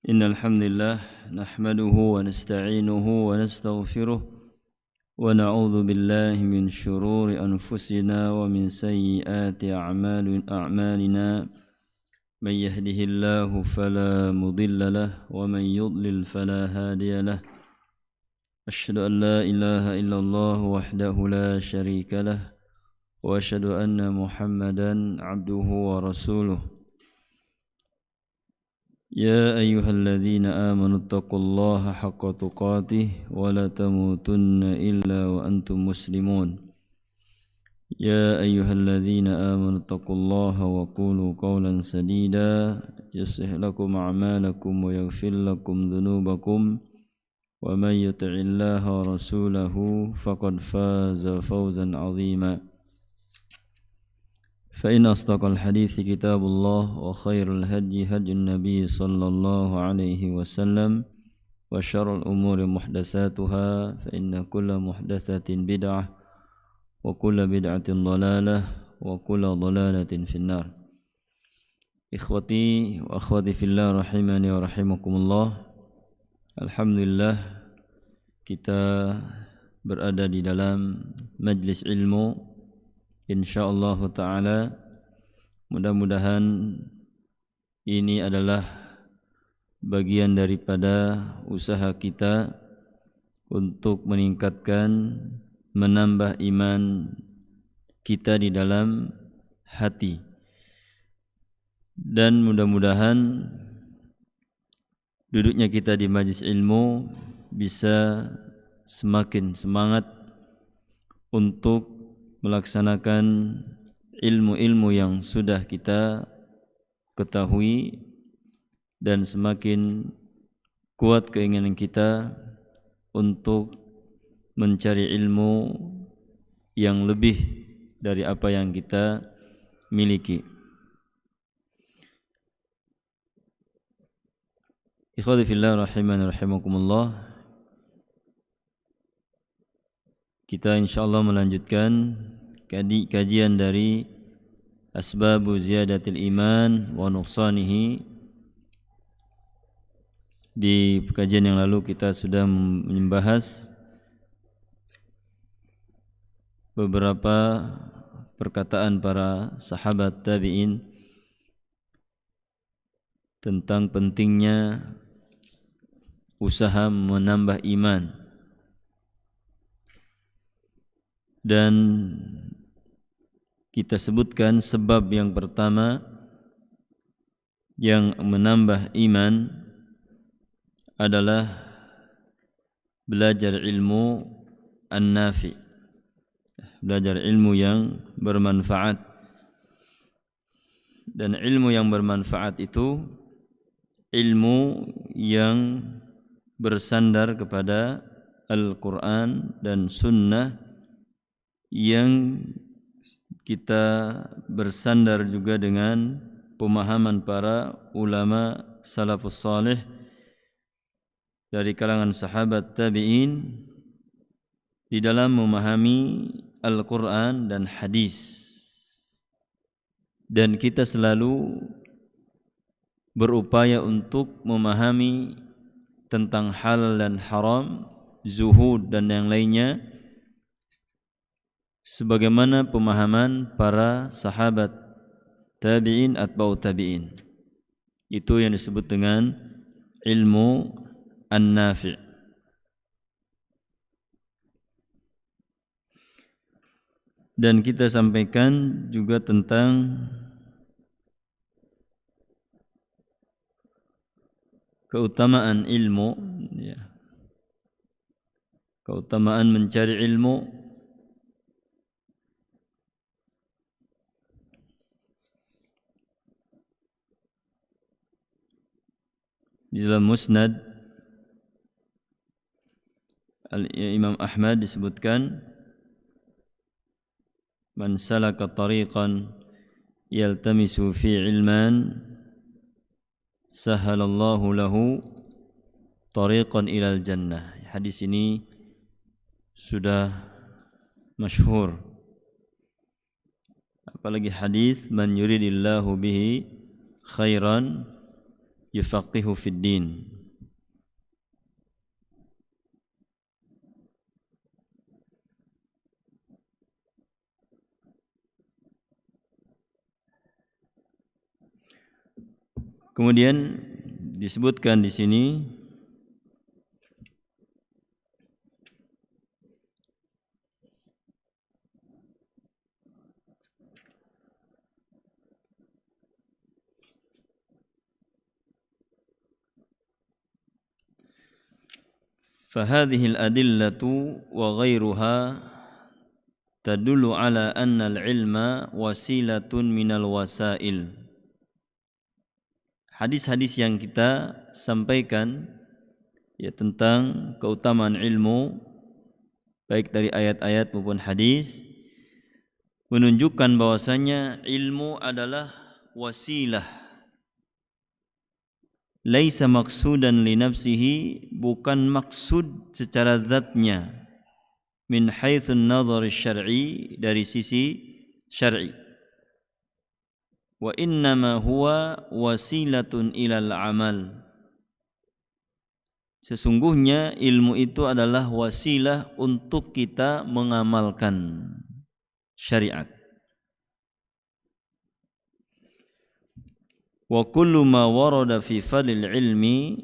إن الحمد لله نحمده ونستعينه ونستغفره ونعوذ بالله من شرور أنفسنا ومن سيئات أعمالنا من يهده الله فلا مضل له ومن يضلل فلا هادي له أشهد أن لا إله إلا الله وحده لا شريك له وأشهد أن محمدا عبده ورسوله يا أيها الذين آمنوا اتقوا الله حق تقاته ولا تموتن إلا وأنتم مسلمون يا أيها الذين آمنوا اتقوا الله وقولوا قولا سديدا يصلح لكم أعمالكم ويغفر لكم ذنوبكم ومن يطع الله ورسوله فقد فاز فوزا عظيما فإن أصدق الحديث كتاب الله وخير الهدي هدي النبي صلى الله عليه وسلم وشر الأمور محدثاتها فإن كل محدثة بدعة وكل بدعة ضلالة وكل ضلالة في النار. إخوتي وأخواتي في الله رحمني ورحمكم الله. Alhamdulillah kita berada di dalam majlis ilmu. InsyaAllah ta'ala mudah-mudahan ini adalah bagian daripada usaha kita untuk meningkatkan, menambah iman kita di dalam hati. Dan mudah-mudahan duduknya kita di majlis ilmu bisa semakin semangat untuk melaksanakan ilmu-ilmu yang sudah kita ketahui dan semakin kuat keinginan kita untuk mencari ilmu yang lebih dari apa yang kita miliki. Ikhwati fillah rahimani rahimakumullah. Kita insyaallah melanjutkan kajian dari Asbabu Ziyadatil Iman wa Nuqsanihi. Di kajian yang lalu kita sudah membahas beberapa perkataan para sahabat tabi'in tentang pentingnya usaha menambah iman. Dan kita sebutkan sebab yang pertama yang menambah iman adalah belajar ilmu an-nafi, belajar ilmu yang bermanfaat. Dan ilmu yang bermanfaat itu ilmu yang bersandar kepada Al-Quran dan Sunnah, yang kita bersandar juga dengan pemahaman para ulama salafus salih dari kalangan sahabat tabi'in di dalam memahami Al-Quran dan hadis. Dan kita selalu berupaya untuk memahami tentang halal dan haram, zuhud dan yang lainnya, sebagaimana pemahaman para sahabat tabi'in atba'u tabi'in. Itu yang disebut dengan ilmu an-nafi'. Dan kita sampaikan juga tentang keutamaan ilmu, keutamaan mencari ilmu. Di dalam Musnad Imam Ahmad disebutkan, man salaka tariqan yaltamisu fi ilman sahalallahu lahu tariqan ilal jannah. Hadis ini sudah masyhur. Apalagi hadis man yuridillahu bihi khairan yufaqihu fid din. Kemudian disebutkan di sini فهذه الأدلة وغيرها تدل على أن العلم وسيلة من الوسائل. Hadis-hadis yang kita sampaikan ya tentang keutamaan ilmu baik dari ayat-ayat maupun hadis menunjukkan bahwasanya ilmu adalah wasilah, laisa maqsudan li nafsihi, bukan maksud secara zatnya, min haitsun nazar syar'i, dari sisi syar'i, wa innama huwa wasilatun ilal amal, sesungguhnya ilmu itu adalah wasilah untuk kita mengamalkan syariat. Wa kullu ma warada fi fadlil ilmi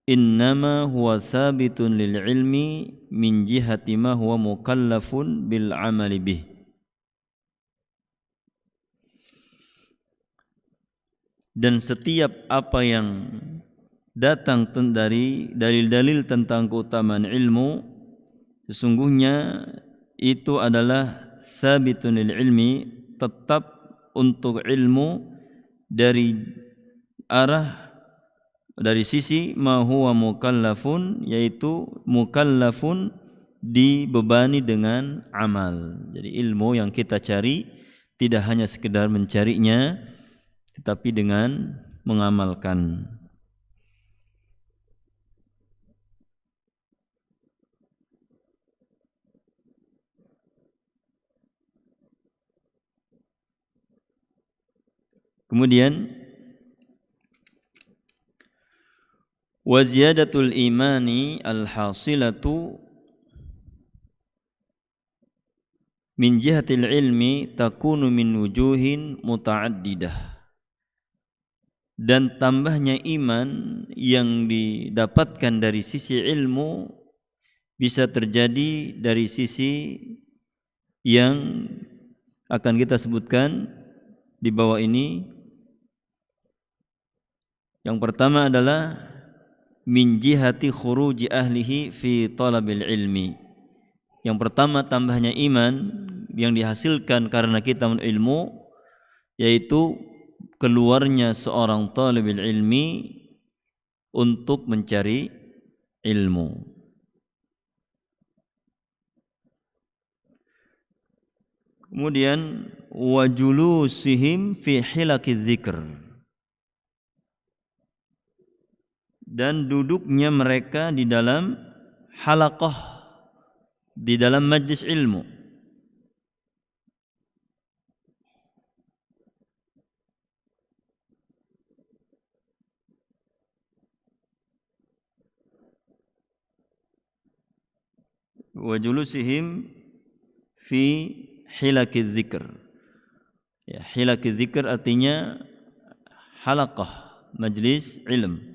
innama huwa thabitun lil ilmi min jihati ma huwa mukallafun bil amali bih. Dan setiap apa yang datang dari dalil-dalil tentang keutamaan ilmu, sesungguhnya itu adalah thabitun lil ilmi, tetap untuk ilmu dari sisi ma huwa mukallafun, yaitu mukallafun dibebani dengan amal. Jadi ilmu yang kita cari tidak hanya sekedar mencarinya, tetapi dengan mengamalkan. Kemudian wa ziyadatul imani al-hasilatu min jihatil ilmi takunu min wujuhin muta'addidah. Dan tambahnya iman yang didapatkan dari sisi ilmu bisa terjadi dari sisi yang akan kita sebutkan di bawah ini. Yang pertama adalah min jihati khuruji ahlihi fi talabil ilmi. Yang pertama, tambahnya iman yang dihasilkan karena kita ilmu, yaitu keluarnya seorang talibul ilmi untuk mencari ilmu. Kemudian wajulusihim fi hilakiz zikr, dan duduknya mereka di dalam halaqah, di dalam majlis ilmu. Wa julusihim fi hilakiz zikr. Ya, hilakiz zikr artinya halaqah, majlis ilm.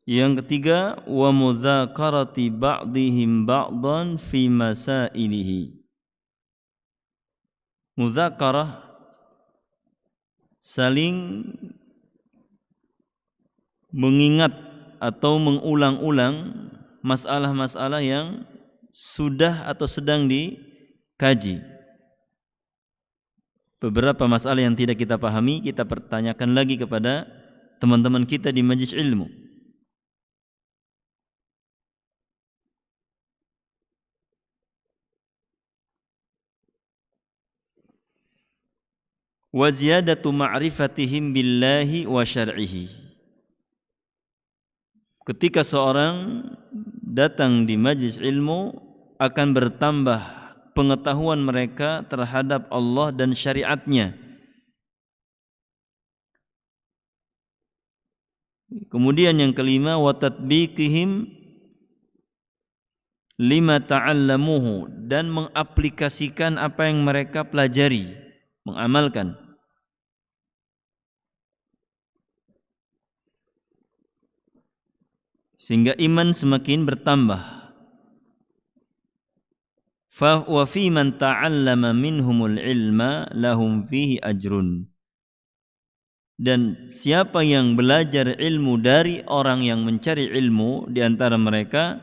Yang ketiga, wa mudzakarati ba'dihim ba'dan fi masailihi. Muzakarah, saling mengingat atau mengulang-ulang masalah-masalah yang sudah atau sedang dikaji. Beberapa masalah yang tidak kita pahami, kita pertanyakan lagi kepada teman-teman kita di majlis ilmu. wa ziyadatu ma'rifatihim billahi wa syar'ihi. Ketika seorang datang di majlis ilmu akan bertambah pengetahuan mereka terhadap Allah dan syariatnya. Kemudian yang kelima, wa tatbiqihim lima ta'allamuhu, dan mengaplikasikan apa yang mereka pelajari, mengamalkan. Sehingga iman semakin bertambah. Fa wa fi man ta'allama minhumul ilma lahum fihi ajrun. Dan siapa yang belajar ilmu dari orang yang mencari ilmu di antara mereka,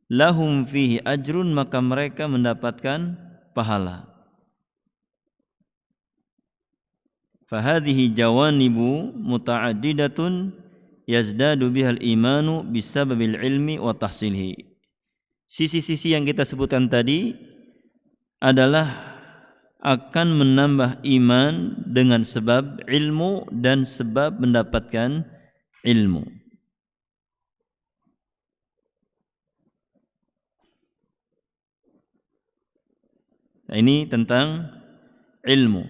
lahum fihi ajrun, maka mereka mendapatkan pahala. Fahadhihi jawanibu muta'addidatun yazdadu bihal imanu bisababil ilmi wa tahsilhi. Sisi-sisi yang kita sebutkan tadi adalah akan menambah iman dengan sebab ilmu dan sebab mendapatkan ilmu. Nah, ini tentang ilmu.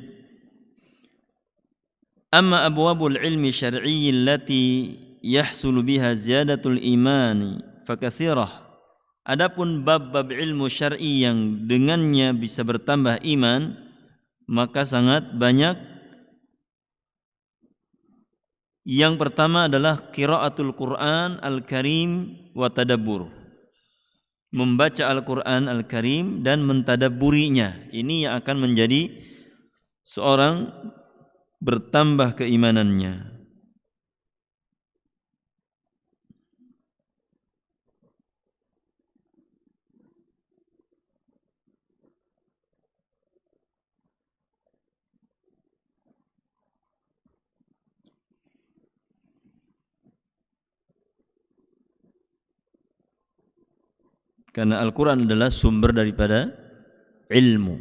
Amma abwabul ilmi syar'i allati yahsulu biha ziyadatul imani fakatsirah. Adapun bab-bab ilmu syar'i yang dengannya bisa bertambah iman, maka sangat banyak. Yang pertama adalah qiraatul Qur'an al-Karim wa tadabbur. Membaca Al-Qur'an Al-Karim dan mentadabburinya. Ini yang akan menjadi seorang bertambah keimanannya. Karena Al-Quran adalah sumber daripada ilmu.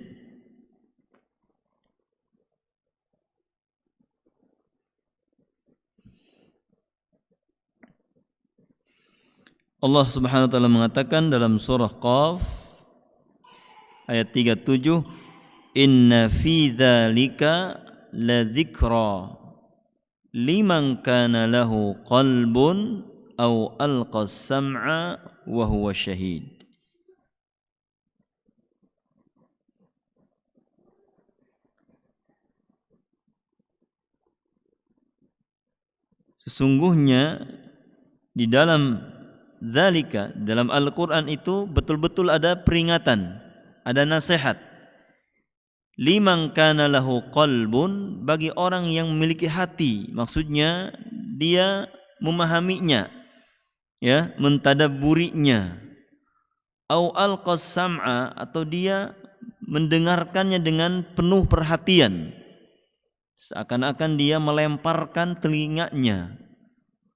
Allah Subhanahu wa taala mengatakan dalam surah Qaf ayat 37, inna fi dzalika ladzikra liman kana lahu qalbun aw alqas sam'a wa huwa syahid. Sesungguhnya di dalam zalika, dalam Al-Quran itu betul-betul ada peringatan, ada nasihat. Liman kana lahu qalbun, bagi orang yang memiliki hati, maksudnya dia memahaminya, ya, mentadabburinya. Au alqas sam'a, atau dia mendengarkannya dengan penuh perhatian, seakan-akan dia melemparkan telinganya.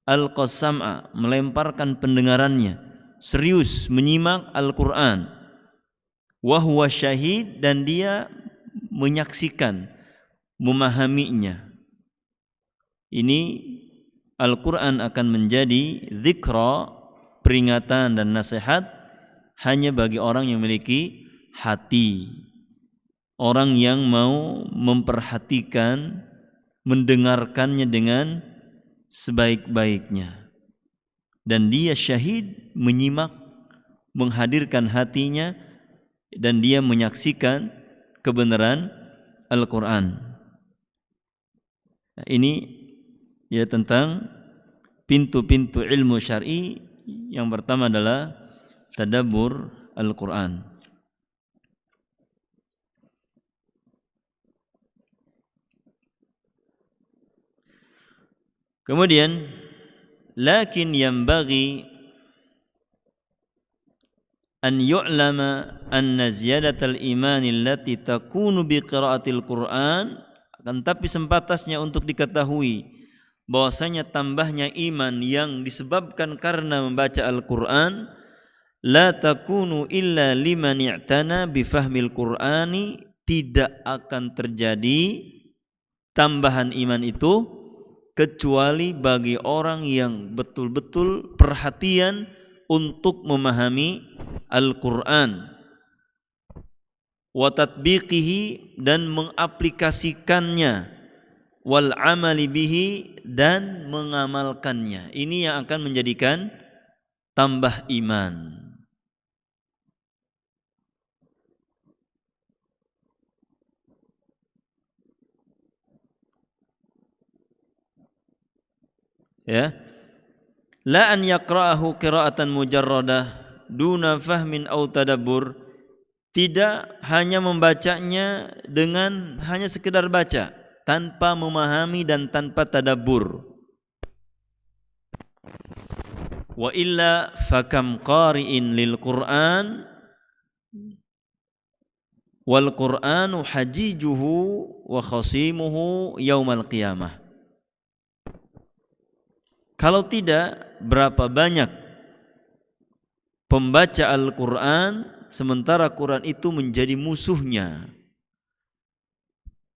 Alqas sam'a, melemparkan pendengarannya, serius menyimak Al-Quran. Wa huwa syahid, dan dia menyaksikan, memahaminya. Ini Al-Quran akan menjadi zikra, peringatan dan nasihat hanya bagi orang yang memiliki hati, orang yang mau memperhatikan, mendengarkannya dengan sebaik-baiknya, dan dia syahid, menyimak, menghadirkan hatinya, dan dia menyaksikan kebenaran Al-Quran. Nah, ini ya tentang pintu-pintu ilmu syar'i. Yang pertama adalah tadabbur Al-Quran. Kemudian, lakin yanbaghi an yu'lama anna ziyadatal iman allati takunu bi qiraatil Qur'an, akan tapi sempatasnya untuk diketahui bahwasanya tambahnya iman yang disebabkan karena membaca Al-Qur'an, la takunu illa liman i'tana bi fahmil Qur'ani, tidak akan terjadi tambahan iman itu kecuali bagi orang yang betul-betul perhatian untuk memahami Al-Qur'an wa tatbiqihi dan mengaplikasikannya wal amali bihi dan mengamalkannya. Ini yang akan menjadikan tambah iman. Ya. La an yaqra'ahu qira'atan mujarradah duna fahmin aw tadabbur. Tidak hanya membacanya dengan hanya sekedar baca tanpa memahami dan tanpa tadabbur. Wa illa fakam qari'in lil Qur'an wal Qur'anu hajijuhu wa khasimuhu yaumal qiyamah. Kalau tidak, berapa banyak pembaca Al-Qur'an sementara Quran itu menjadi musuhnya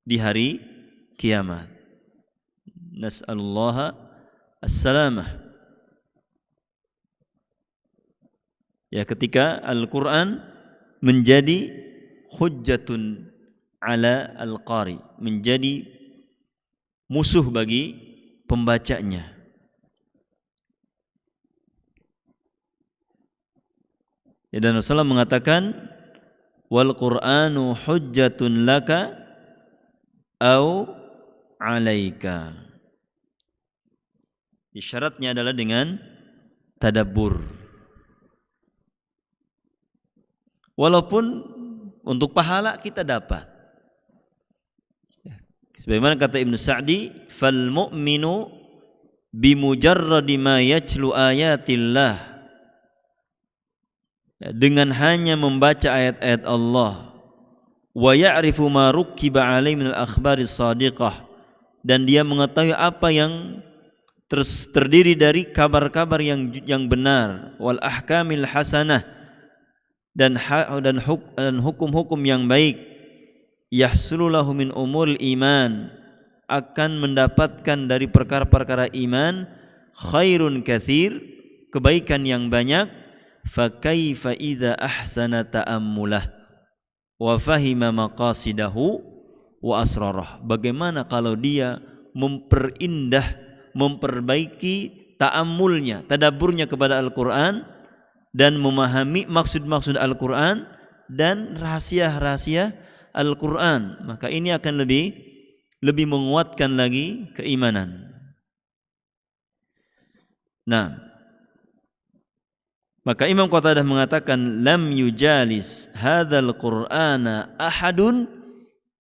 di hari kiamat. Nas'alullaha as-salamah. Ya, ketika Al-Quran menjadi hujjatun ala al-qari, menjadi musuh bagi pembacanya. Ya, dan Rasulullah mengatakan wal Qur'anu hujjatun laka au alaika. Syaratnya adalah dengan tadabbur. Walaupun untuk pahala kita dapat. Sebagaimana kata Ibnu Sa'di, fal mu'minu bimujarradi ma yatlu ayatillah. Dengan hanya membaca ayat-ayat Allah wa ya'rifu ma rukkiba alaihi min al-akhbari shadiqah, dan dia mengetahui apa yang terdiri dari kabar-kabar yang benar, wal ahkamil hasanah, dan hukum-hukum yang baik, yahsulu lahu min umul iman, akan mendapatkan dari perkara-perkara iman, khairun katsir, kebaikan yang banyak. Fa kaifa idza ahsana ta'ammulah wa fahima maqasidahu wa asrarah. Bagaimana kalau dia memperindah, memperbaiki ta'ammulnya, tadabburnya kepada Al-Quran, dan memahami maksud-maksud Al-Quran dan rahasia-rahasia Al-Quran, maka ini akan lebih menguatkan lagi keimanan. Nah, maka Imam Qatadah mengatakan lam yujalis hadzal Qur'ana ahadun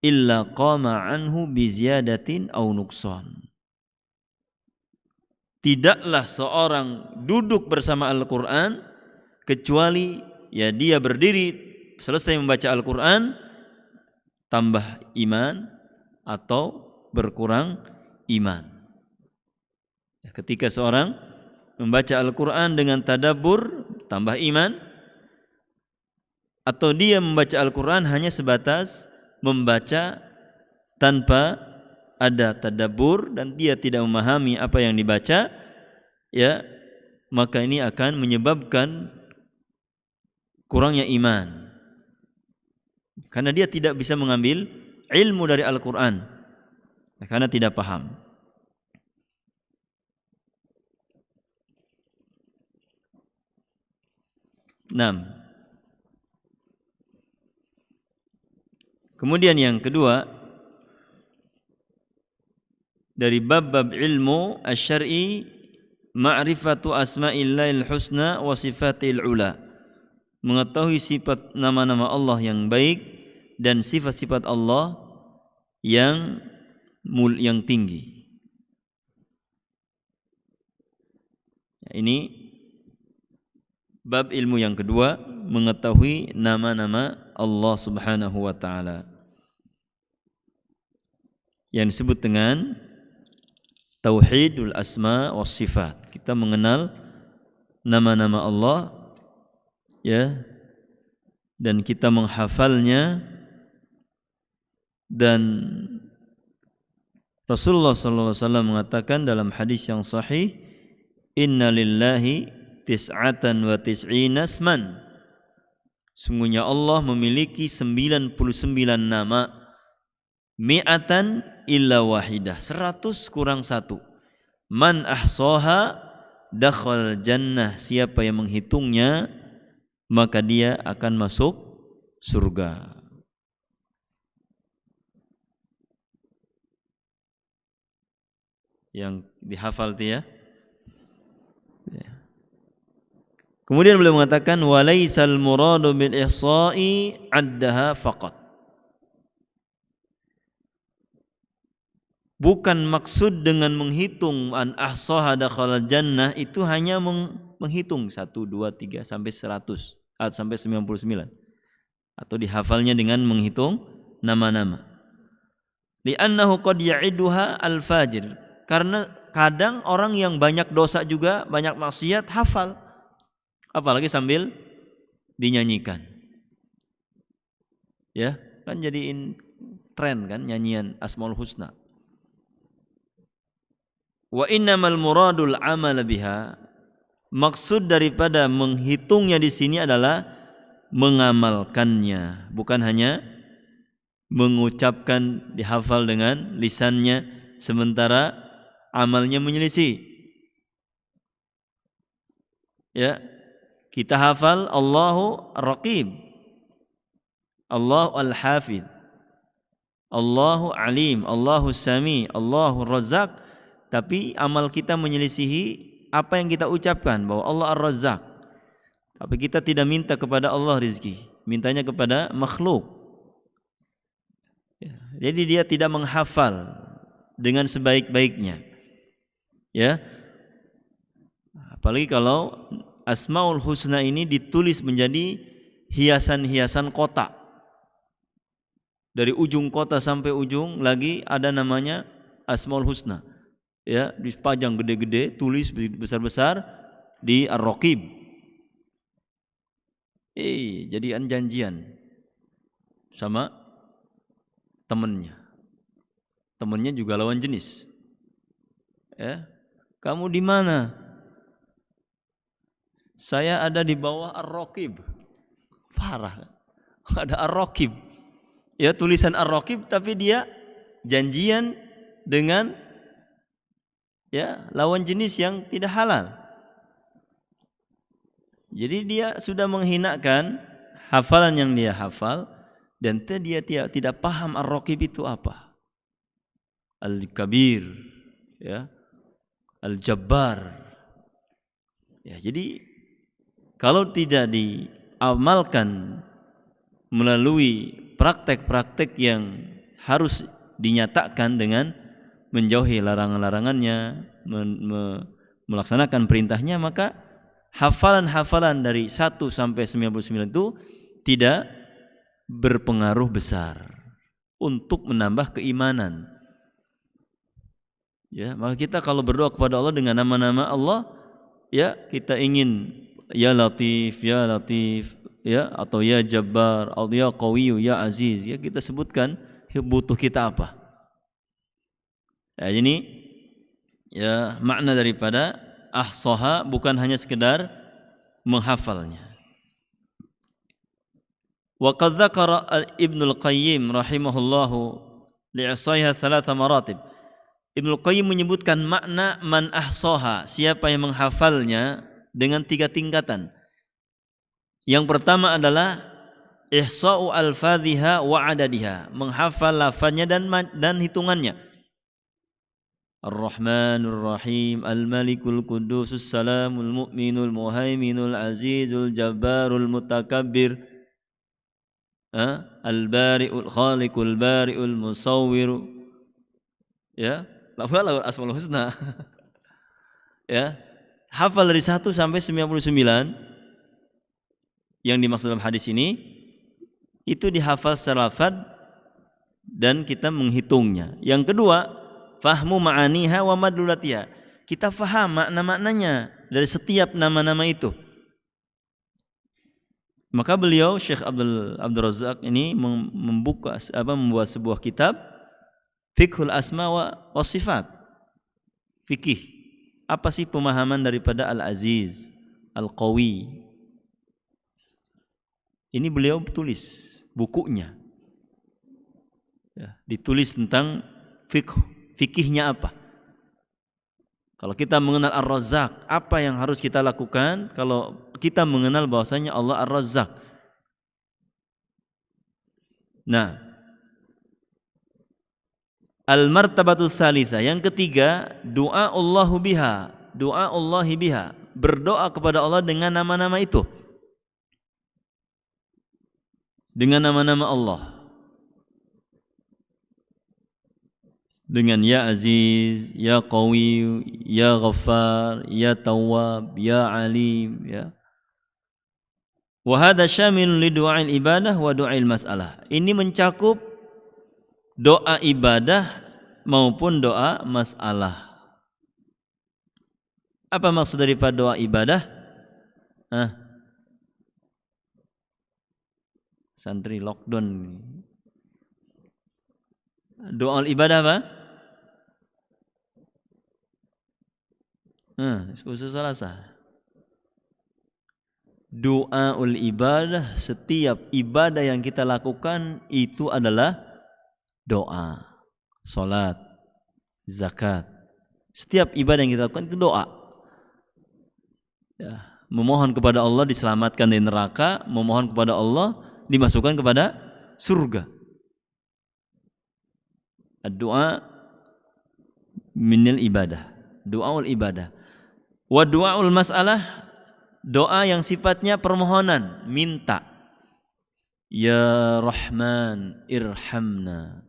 illa qama anhu bi ziyadatin aw nuqsan. Tidaklah seorang duduk bersama Al-Qur'an kecuali ya dia berdiri selesai membaca Al-Qur'an tambah iman atau berkurang iman. Ketika seorang membaca Al-Quran dengan tadabbur tambah iman, atau dia membaca Al-Quran hanya sebatas membaca tanpa ada tadabbur dan dia tidak memahami apa yang dibaca, ya, maka ini akan menyebabkan kurangnya iman, karena dia tidak bisa mengambil ilmu dari Al-Quran karena tidak paham. Kemudian yang kedua dari bab-bab ilmu asy-syar'i, ma'rifatu asma'illahil husna wa sifatil ula, mengetahui sifat nama-nama Allah yang baik dan sifat-sifat Allah yang tinggi. Ini bab ilmu yang kedua, mengetahui nama-nama Allah Subhanahu wa taala yang disebut dengan tauhidul asma was sifat. Kita mengenal nama-nama Allah, ya, dan kita menghafalnya dan Rasulullah SAW mengatakan dalam hadis yang sahih, Inna lillahi tis'atan wa tis'ina asman. Sungguhnya Allah memiliki 99 nama. Mi'atan illa wahidah, 100 kurang 1. Man ahsaha dakhal jannah. Siapa yang menghitungnya, maka dia akan masuk surga. Yang dihafal itu ya. Kemudian beliau mengatakan walaisal muradu bil ihsa'i addaha faqat. Bukan maksud dengan menghitung an ahsaha dakhala jannah itu hanya menghitung 1 2 3 sampai 100 sampai 99 atau dihafalnya dengan menghitung nama-nama. Li'annahu qad ya'iduha al-fajir. Karena kadang orang yang banyak dosa juga, banyak maksiat hafal. Apalagi sambil dinyanyikan. Ya, kan jadiin tren kan nyanyian Asmaul Husna. Wa innamal muradul amal biha. Maksud daripada menghitungnya di sini adalah mengamalkannya, bukan hanya mengucapkan dihafal dengan lisannya sementara amalnya menyelisih. Ya, kita hafal Allahu Ar-Raqib, Allahu Al-Hafidh, Allahu Alim, Allahu Sami, Allahu Razzaq, tapi amal kita menyelisihi apa yang kita ucapkan bahwa Allah Ar-Razzaq. Tapi kita tidak minta kepada Allah rizki, mintanya kepada makhluk. Jadi dia tidak menghafal dengan sebaik-baiknya. Ya, apalagi kalau Asmaul Husna ini ditulis menjadi hiasan-hiasan kota. Dari ujung kota sampai ujung lagi ada namanya Asmaul Husna. Ya, dipajang gede-gede, tulis besar-besar di Ar-Raqib. Jadian janjian sama temennya. Temennya juga lawan jenis. Ya. Kamu di mana? Saya ada di bawah Ar-Raqib. Parah. Ada Ar-Raqib. Ya, tulisan Ar-Raqib tapi dia janjian dengan ya lawan jenis yang tidak halal. Jadi dia sudah menghinakan hafalan yang dia hafal dan dia tidak paham Ar-Raqib itu apa. Al-Kabir, ya. Al-Jabbar. Ya, jadi kalau tidak diamalkan melalui praktek-praktek yang harus dinyatakan dengan menjauhi larangan-larangannya, melaksanakan perintahnya, maka hafalan-hafalan dari 1 sampai 99 itu tidak berpengaruh besar untuk menambah keimanan. Ya, maka kita kalau berdoa kepada Allah dengan nama-nama Allah, ya kita ingin ya Latif, ya atau ya Jabbar, atau ya Qawiyyu, ya Aziz, ya kita sebutkan butuh kita apa. Ya, ini ya makna daripada ahsaha bukan hanya sekedar menghafalnya. Wa qad dzakara Ibnul Qayyim rahimahullahu li'isaiha 3 maratib. Ibnu Qayyim menyebutkan makna man ahsaha, siapa yang menghafalnya, dengan 3 tingkatan. Yang pertama adalah ihsa'u al-fadhiha wa adadiha, menghafal lafaznya dan hitungannya. Ar-Rahmanur Rahim, Al-Malikul Qudusus Salamul Mu'minul Muhaiminul Azizul Jabbarul Mutakabbir, Al-Bari'ul Khaliqul Bari'ul Musawwir. Ya, lafal Asmaul Husna. Ya, hafal dari 1 sampai 99 yang dimaksud dalam hadis ini itu dihafal secara lafaz dan kita menghitungnya. Yang kedua, fahmu ma'aniha wa madlulatiha. Kita faham makna-maknanya dari setiap nama-nama itu. Maka beliau Syekh Abdul Razzaq ini membuat sebuah kitab Fiqhul asma wa sifat. Fikih. Apa sih pemahaman daripada Al-Aziz, Al-Qawi? Ini beliau tulis bukunya. Ya, ditulis tentang fikihnya apa. Kalau kita mengenal Ar-Razzaq, apa yang harus kita lakukan kalau kita mengenal bahwasanya Allah Ar-Razzaq? Nah, al-martabatus salisa, yang ketiga, doa Allahu biha, doa Allahi biha, berdoa kepada Allah dengan nama-nama itu, dengan nama-nama Allah, dengan ya Aziz, ya Qawi, ya Ghaffar, ya Tawwab, ya Alim, ya. Wa hadha syamilun li du'ail ibadah wa du'ail mas'alah. Ini mencakup doa ibadah maupun doa masalah. Apa maksud daripada doa ibadah? Santri lockdown. Doa ibadah apa? Khusus salasa. Doaul ibadah, setiap ibadah yang kita lakukan itu adalah doa. Salat, zakat, setiap ibadah yang kita lakukan itu doa. Ya, memohon kepada Allah diselamatkan dari neraka, memohon kepada Allah dimasukkan kepada surga. Doa minal ibadah, doaul ibadah. Wa doaul masalah, doa yang sifatnya permohonan, minta. Ya Rahman irhamna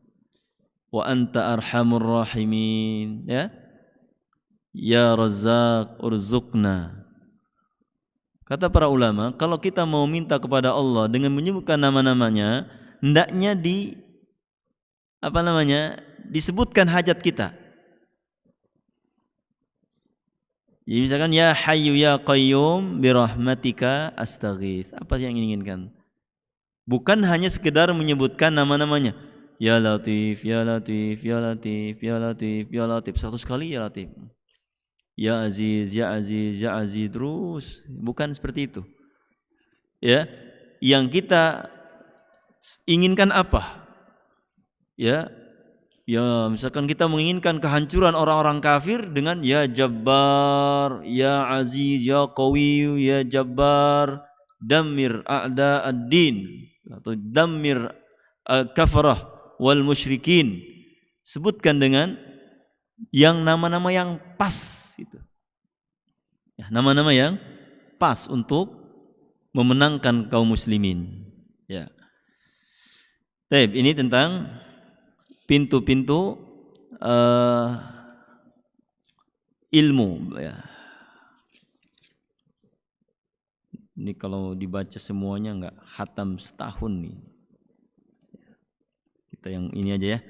wa anta arhamur rahimin, ya. Ya Razzaq urzuqna. Kata para ulama, kalau kita mau minta kepada Allah dengan menyebutkan nama-namanya, hendaknya disebutkan hajat kita. Jadi misalkan ya Hayyu ya Qayyum birahmatika astaghits. Apa sih yang inginkan? Bukan hanya sekedar menyebutkan nama-namanya. Ya Latif, ya Latif, ya Latif, ya Latif, ya Latif. 100 kali ya Latif. Ya Aziz, ya Aziz, ya Aziz terus. Bukan seperti itu. Ya, yang kita inginkan apa? Ya, misalkan kita menginginkan kehancuran orang-orang kafir dengan ya Jabbar, ya Aziz, ya Qawi, ya Jabbar, dammir a'da ad-din, atau dammir kafarah wal musyrikin. Sebutkan dengan yang nama-nama yang pas itu. Ya, nama-nama yang pas untuk memenangkan kaum muslimin. Ya. Baik, ini tentang pintu-pintu ilmu, ya. Ini kalau dibaca semuanya enggak khatam setahun nih. Kita yang ini aja ya.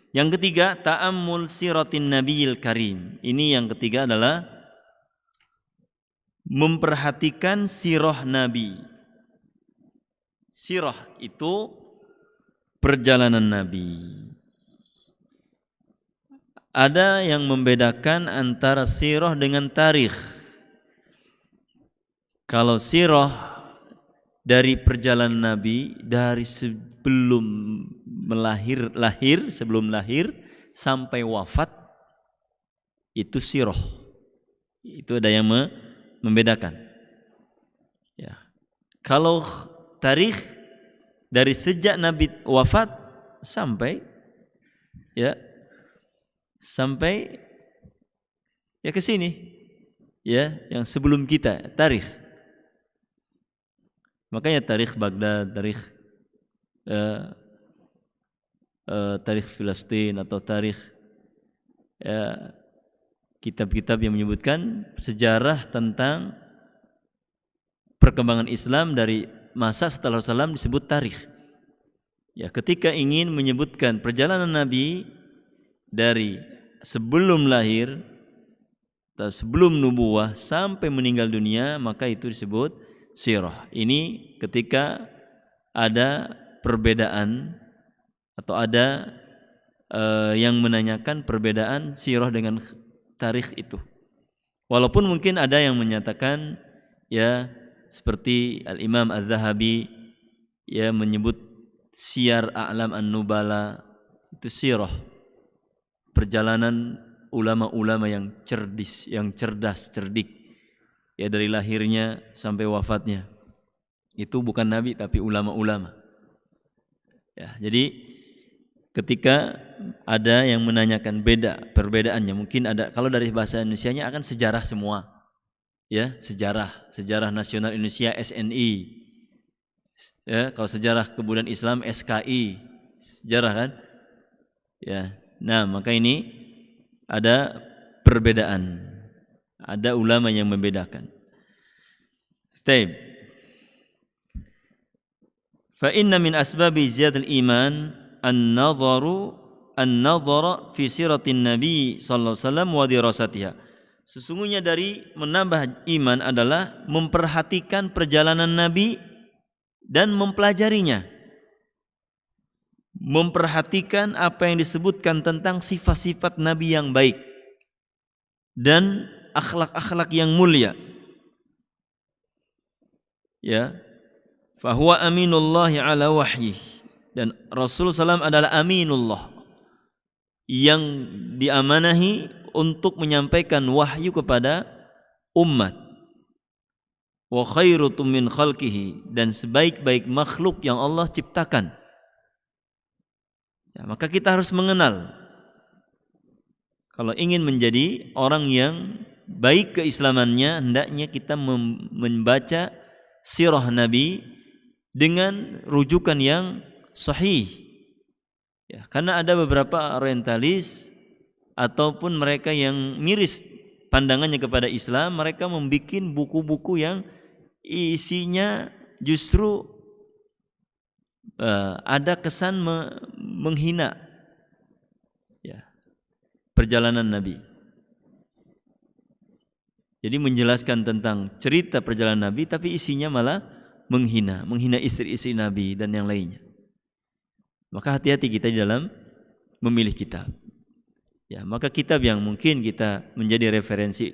Yang ketiga, ta'ammul siratin nabiyil karim. Ini yang ketiga adalah memperhatikan sirah Nabi. Sirah itu perjalanan Nabi. Ada yang membedakan antara sirah dengan tarikh. Kalau sirah dari perjalanan Nabi dari sebelum sebelum lahir sampai wafat, itu sirah. Itu ada yang membedakan. Ya. Kalau tarikh dari sejak Nabi wafat sampai ke sini, ya, yang sebelum kita, tarikh. Makanya tarikh Baghdad, tarikh Filistin, atau tarikh kitab-kitab yang menyebutkan sejarah tentang perkembangan Islam dari masa setelah Rasulullah disebut tarikh. Ya, ketika ingin menyebutkan perjalanan Nabi dari sebelum lahir, sebelum nubuwah sampai meninggal dunia, maka itu disebut sirah. Ini ketika ada perbedaan atau ada yang menanyakan perbedaan sirah dengan tarikh itu. Walaupun mungkin ada yang menyatakan ya seperti Al-Imam Az-Zahabi ya menyebut Siyar A'lam An-Nubala itu sirah, perjalanan ulama-ulama yang cerdas, cerdik ya dari lahirnya sampai wafatnya. Itu bukan nabi tapi ulama-ulama. Ya, jadi ketika ada yang menanyakan perbedaannya, mungkin ada, kalau dari bahasa Indonesianya akan sejarah semua. Ya, sejarah nasional Indonesia SNI. Ya, kalau sejarah kebudayaan Islam SKI. Sejarah kan? Ya. Nah, maka ini ada perbedaan. Ada ulama yang membedakan. Taib. Fa inna min asbabi ziyadil iman an-nadhara fi siratin Nabi sallallahu alaihi wasallam wa dirasatiha. Sesungguhnya dari menambah iman adalah memperhatikan perjalanan Nabi dan mempelajarinya. Memperhatikan apa yang disebutkan tentang sifat-sifat Nabi yang baik dan akhlak-akhlak yang mulia. Ya. Fahuwa aminullahi ala wahyi, dan Rasulullah SAW adalah aminullah yang diamanahi untuk menyampaikan wahyu kepada umat. Wa khairutum min khalqihi, dan sebaik-baik makhluk yang Allah ciptakan. Ya, maka kita harus mengenal. Kalau ingin menjadi orang yang baik keislamannya, hendaknya kita membaca sirah Nabi dengan rujukan yang sahih. Ya, karena ada beberapa orientalis ataupun mereka yang miris pandangannya kepada Islam, mereka membuat buku-buku yang isinya justru ada kesan menghina ya, perjalanan Nabi. Jadi menjelaskan tentang cerita perjalanan Nabi, tapi isinya malah menghina istri-istri Nabi dan yang lainnya. Maka hati-hati kita di dalam memilih kitab. Ya, maka kitab yang mungkin kita menjadi referensi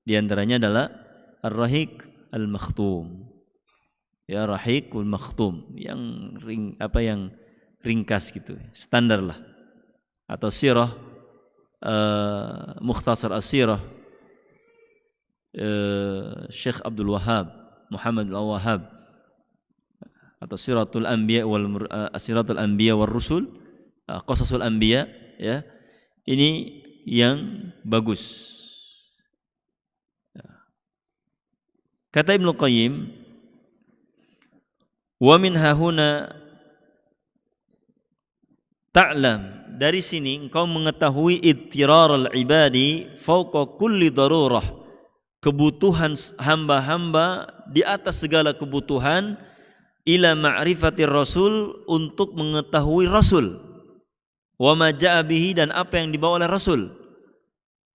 di antaranya adalah Ar-Rahiq Al-Makhtum. Ya, Rahiqul Makhtum yang ringkas gitu, standar lah. Atau sirah Mukhtasar As-Sirah Syekh Abdul Wahhab, Muhammad Al-Wahhab, atau Siratul Anbiya war Rusul, Qasasul Anbiya, ya. Ini yang bagus. Kata Ibnu Qayyim, wa min hahuna ta'lam, dari sini engkau mengetahui ittiraral ibadi fauqa kulli darurah, kebutuhan hamba-hamba di atas segala kebutuhan, ila ma'rifatir rasul, untuk mengetahui Rasul, wa ma ja'a bihi, dan apa yang dibawa oleh Rasul,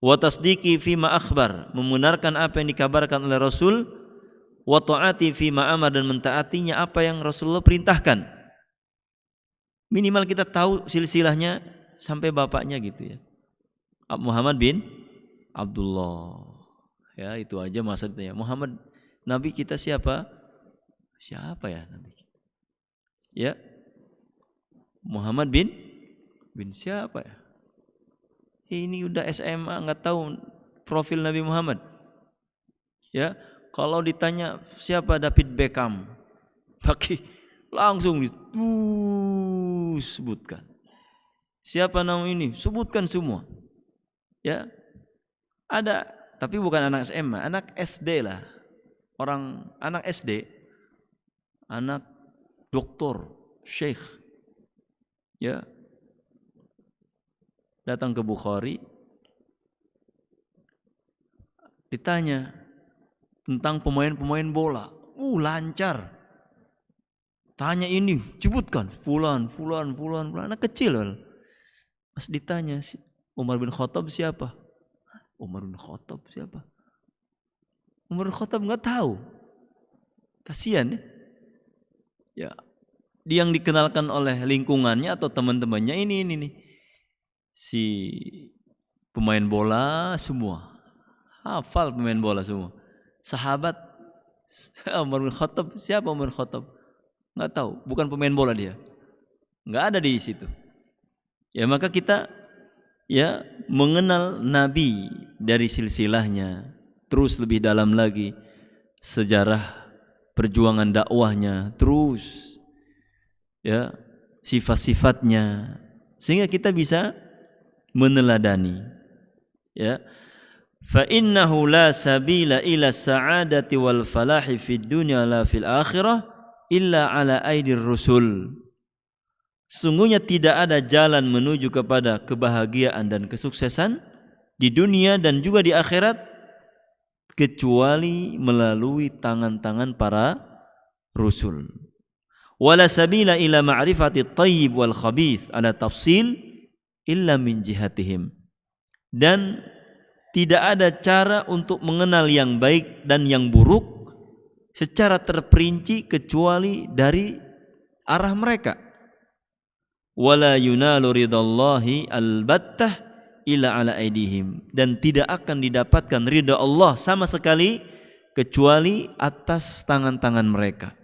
wa tasdiqi fima akhbar, membenarkan apa yang dikabarkan oleh Rasul, wa ta'ati fima amar, dan mentaatinya apa yang Rasulullah perintahkan. Minimal kita tahu silsilahnya sampai bapaknya gitu ya, Muhammad bin Abdullah. Ya, itu aja maksudnya. Muhammad, Nabi kita siapa? Siapa ya Nabi? Ya, Muhammad bin siapa ya? Ini udah SMA nggak tahu profil Nabi Muhammad. Ya, kalau ditanya siapa David Beckham, pakai langsung sebutkan. Siapa nama ini? Sebutkan semua. Ya, ada, tapi bukan anak SMA, anak SD lah. Anak SD. Anak doktor, syekh, ya, datang ke Bukhari, ditanya tentang pemain-pemain bola, lancar. Tanya ini, sebutkan, fulan, anak kecil. Pas ditanya, Umar bin Khattab siapa? Umar bin Khattab siapa? Umar bin Khattab nggak tahu. Kasihan ya. Ya, yang dikenalkan oleh lingkungannya atau teman-temannya ini nih. si pemain bola semua, hafal pemain bola semua. Sahabat Umar bin Khattab, siapa Umar bin Khattab? Nggak tahu, bukan pemain bola dia, nggak ada di situ. Ya maka kita ya mengenal Nabi dari silsilahnya, terus lebih dalam lagi sejarah perjuangan dakwahnya, terus ya sifat-sifatnya, sehingga kita bisa meneladani. Ya, fa innahu la sabila ila sa'adati wal falahi fid dunya la fil akhirah illa ala aidir rusul. Sungguhnya tidak ada jalan menuju kepada kebahagiaan dan kesuksesan di dunia dan juga di akhirat kecuali melalui tangan-tangan para rasul. Wala sabila ila ma'rifati at-tayyib wal khabith ala tafsil illa min jihatihim. Dan tidak ada cara untuk mengenal yang baik dan yang buruk secara terperinci kecuali dari arah mereka. Wala yunalu ridallahi albattah illa ala aidihim, dan tidak akan didapatkan ridha Allah sama sekali kecuali atas tangan-tangan mereka.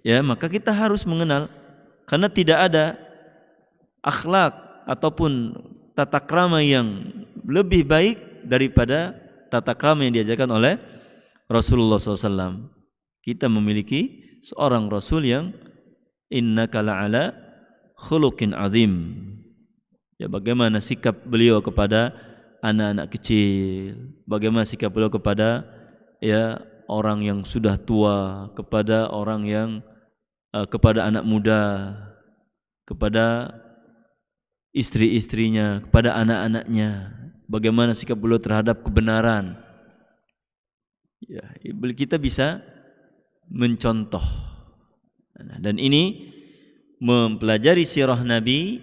Ya, maka kita harus mengenal, karena tidak ada akhlak ataupun tata krama yang lebih baik daripada tata krama yang diajarkan oleh Rasulullah SAW. Kita memiliki seorang Rasul yang innaka la'ala khuluqin azim. Ya, bagaimana sikap beliau kepada anak-anak kecil, bagaimana sikap beliau kepada ya orang yang sudah tua, kepada orang yang kepada anak muda, kepada istri-istrinya, kepada anak-anaknya, bagaimana sikap beliau terhadap kebenaran. Ya, kita bisa mencontoh. Dan ini mempelajari sirah Nabi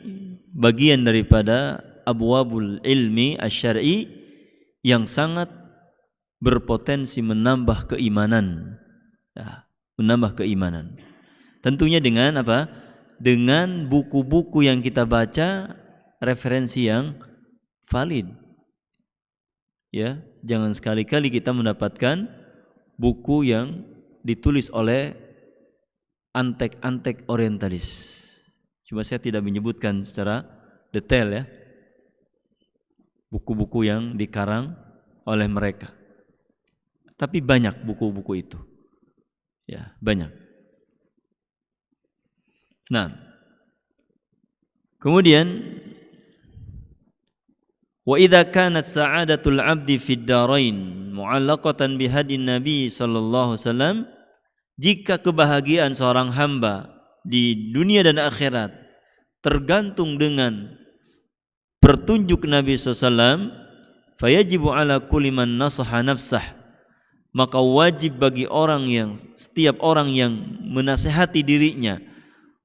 bagian daripada abwabul ilmi asy-syar'i yang sangat berpotensi menambah keimanan. Ya, menambah keimanan. Tentunya dengan apa? Dengan buku-buku yang kita baca, referensi yang valid. Ya, jangan sekali-kali kita mendapatkan buku yang ditulis oleh antek-antek orientalis. Cuma saya tidak menyebutkan secara detail ya buku-buku yang dikarang oleh mereka. Tapi banyak buku-buku itu. Ya, banyak. Nah, kemudian wa idza kanat sa'adatul 'abdi fid darain mu'allaqatan bihadin nabi sallallahu alaihi wasallam, jika kebahagiaan seorang hamba di dunia dan akhirat tergantung dengan petunjuk Nabi SAW, fayajibu ala kulli man nasaha nafsah, maka wajib bagi setiap orang yang menasihati dirinya,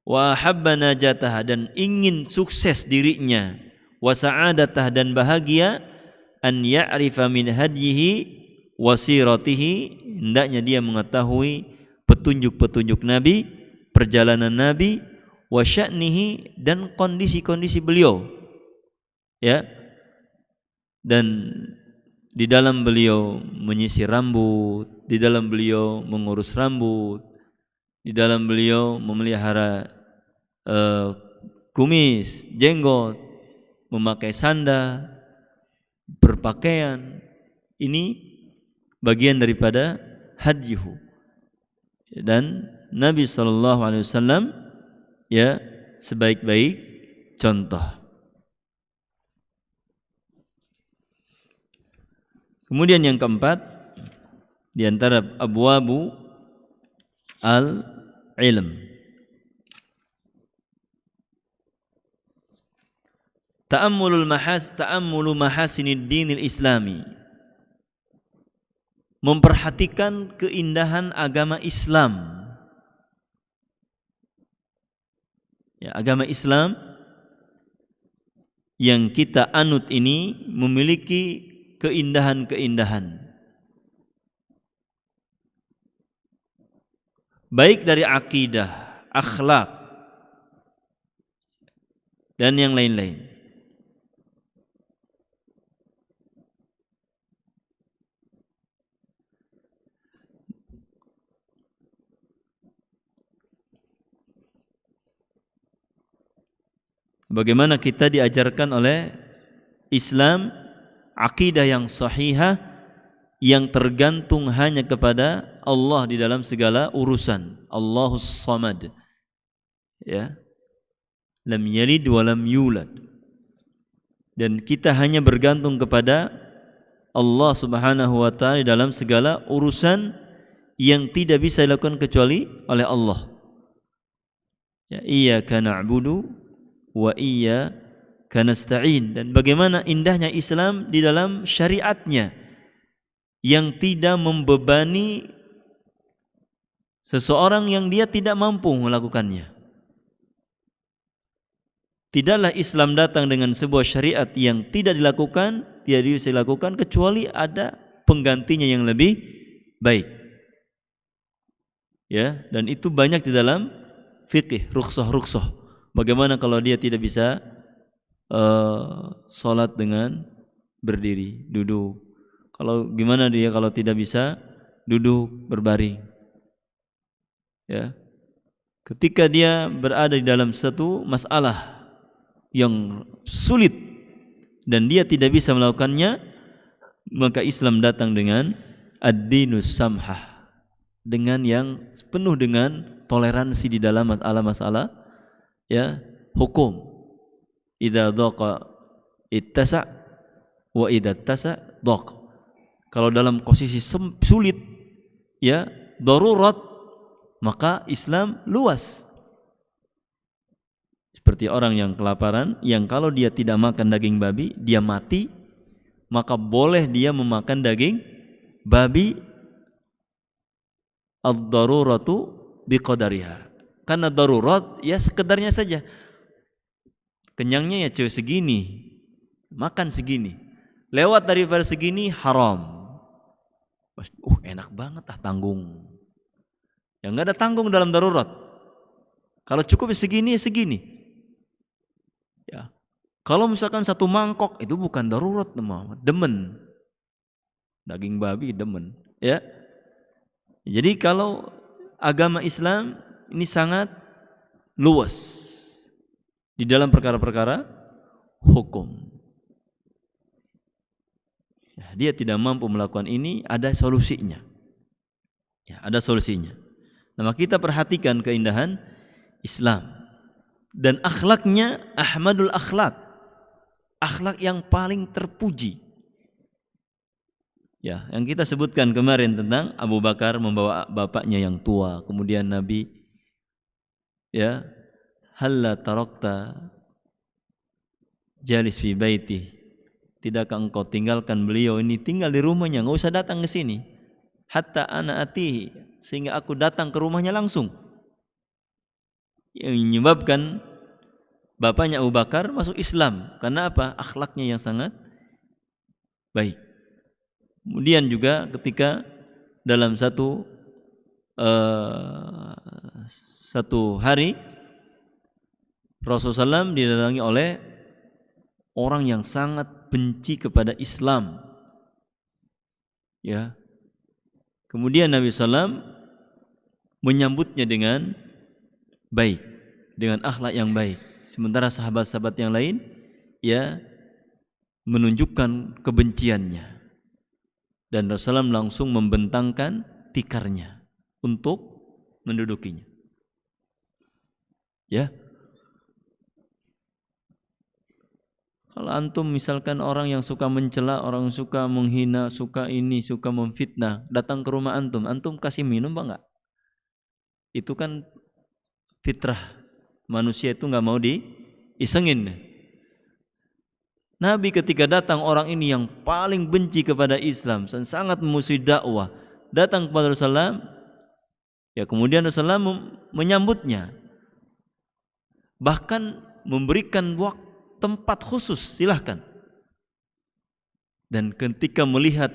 wa habba najatah, dan ingin sukses dirinya, wa sa'adatah, dan bahagia, an ya'rifa min hadyihi wa siratihi, hendaknya dia mengetahui petunjuk-petunjuk Nabi, perjalanan Nabi, wa sya'nihi, dan kondisi-kondisi beliau. Ya. Dan di dalam beliau menyisir rambut, di dalam beliau mengurus rambut, di dalam beliau memelihara kumis, jenggot, memakai sandal, berpakaian. Ini bagian daripada hadyihu. Dan Nabi SAW ya sebaik-baik contoh. Kemudian yang keempat di antara abwabu al-ilm, ta'ammulu mahasinid dinil islami, memperhatikan keindahan agama Islam. Ya, agama Islam yang kita anut ini memiliki keindahan-keindahan, baik dari akidah, akhlak, dan yang lain-lain. bagaimana kita diajarkan oleh Islam akidah yang sahihah yang tergantung hanya kepada Allah di dalam segala urusan. Allahus Samad. Ya. Lam yalid wa lam yulad. Dan kita hanya bergantung kepada Allah Subhanahu wa taala dalam segala urusan yang tidak bisa dilakukan kecuali oleh Allah. Ya, iyyaka na'budu wa iyyaka nasta'in. Dan bagaimana indahnya Islam di dalam syariatnya yang tidak membebani seseorang yang dia tidak mampu melakukannya. Tidaklah Islam datang dengan sebuah syariat yang tidak bisa dilakukan kecuali ada penggantinya yang lebih baik. Ya, dan itu banyak di dalam fikih, rukhsah. Bagaimana kalau dia tidak bisa salat dengan berdiri, duduk. Kalau gimana dia kalau tidak bisa duduk berbaring. Ya. Ketika dia berada di dalam satu masalah yang sulit dan dia tidak bisa melakukannya, maka Islam datang dengan ad-dinus samhah, dengan yang penuh dengan toleransi di dalam masalah-masalah ya hukum. Idza dhaqa ittasa wa idza tasa dhaq. Kalau dalam posisi sulit ya darurat, maka Islam luas. Seperti orang yang kelaparan, yang kalau dia tidak makan daging babi, dia mati, maka boleh dia memakan daging babi. Ad-daruratu biqadariha. Karena darurat ya sekedarnya saja. Kenyangnya ya cuma segini, makan segini. Lewat daripada segini haram. Enak banget tanggung. Ya enggak ada tanggung dalam darurat. Kalau cukup segini ya segini. Ya. Kalau misalkan satu mangkok itu bukan darurat, demen. Daging babi demen, ya. Jadi kalau agama Islam ini sangat luas di dalam perkara-perkara hukum. Ya, dia tidak mampu melakukan ini, ada solusinya. Ya, ada solusinya. Nah, kita perhatikan keindahan Islam. Dan akhlaknya ahmadul akhlak, akhlak yang paling terpuji. Ya, yang kita sebutkan kemarin tentang Abu Bakar membawa bapaknya yang tua, kemudian Nabi ya, halla tarakta jalis fi baiti, tidakkah engkau tinggalkan beliau ini tinggal di rumahnya, enggak usah datang ke sini. Hatta ana atihi, sehingga aku datang ke rumahnya langsung. Yang menyebabkan bapaknya Abu Bakar masuk Islam. Karena apa? Akhlaknya yang sangat baik. Kemudian juga ketika dalam satu hari Rasulullah SAW didatangi oleh orang yang sangat benci kepada Islam. Ya. Kemudian Nabi SAW menyambutnya dengan baik, dengan akhlak yang baik. Sementara sahabat-sahabat yang lain ya menunjukkan kebenciannya. Dan Rasulullah langsung membentangkan tikarnya untuk mendudukinya. Ya. Kalau antum misalkan orang yang suka mencela, orang suka menghina, suka ini, suka memfitnah, datang ke rumah antum, antum kasih minum enggak? Itu kan fitrah manusia, itu enggak mau diisengin. Nabi ketika datang orang ini yang paling benci kepada Islam dan sangat memusuhi dakwah, datang kepada Rasulullah, ya kemudian Rasulullah menyambutnya, bahkan memberikan tempat khusus, silahkan. Dan ketika melihat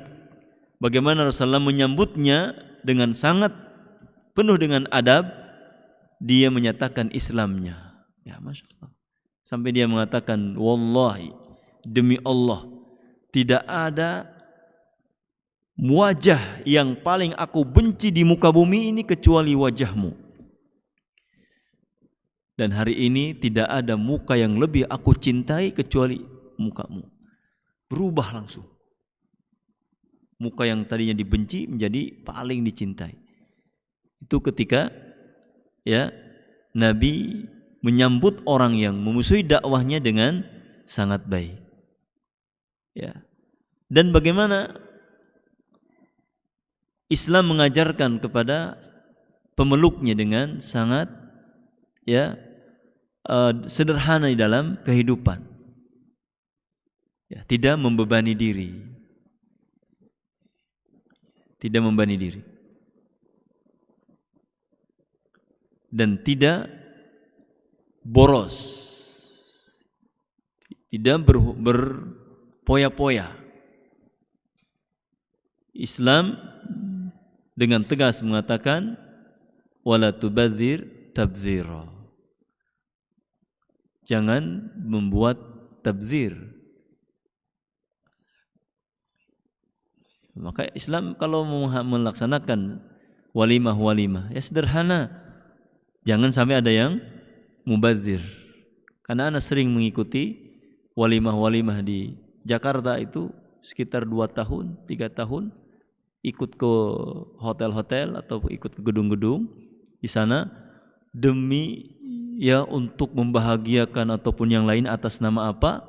bagaimana Rasulullah menyambutnya dengan sangat penuh dengan adab, dia menyatakan Islamnya. Ya, Masya Allah. Sampai dia mengatakan, wallahi, demi Allah, tidak ada wajah yang paling aku benci di muka bumi ini kecuali wajahmu. Dan hari ini tidak ada muka yang lebih aku cintai kecuali mukamu. Berubah langsung. Muka yang tadinya dibenci menjadi paling dicintai. Itu ketika ya Nabi menyambut orang yang memusuhi dakwahnya dengan sangat baik. Ya. Dan bagaimana Islam mengajarkan kepada pemeluknya dengan sangat ya sederhana di dalam kehidupan. Ya, tidak membebani diri. Tidak membebani diri. Dan tidak boros. Tidak berpoya-poya. Islam dengan tegas mengatakan wala tubadzir tabdzira. Jangan membuat tabzir. Maka Islam kalau melaksanakan walimah ya sederhana. Jangan sampai ada yang mubadzir. Karena Anda sering mengikuti walimah di Jakarta itu sekitar 2 tahun, 3 tahun ikut ke hotel-hotel atau ikut ke gedung-gedung di sana demi ya untuk membahagiakan ataupun yang lain atas nama apa,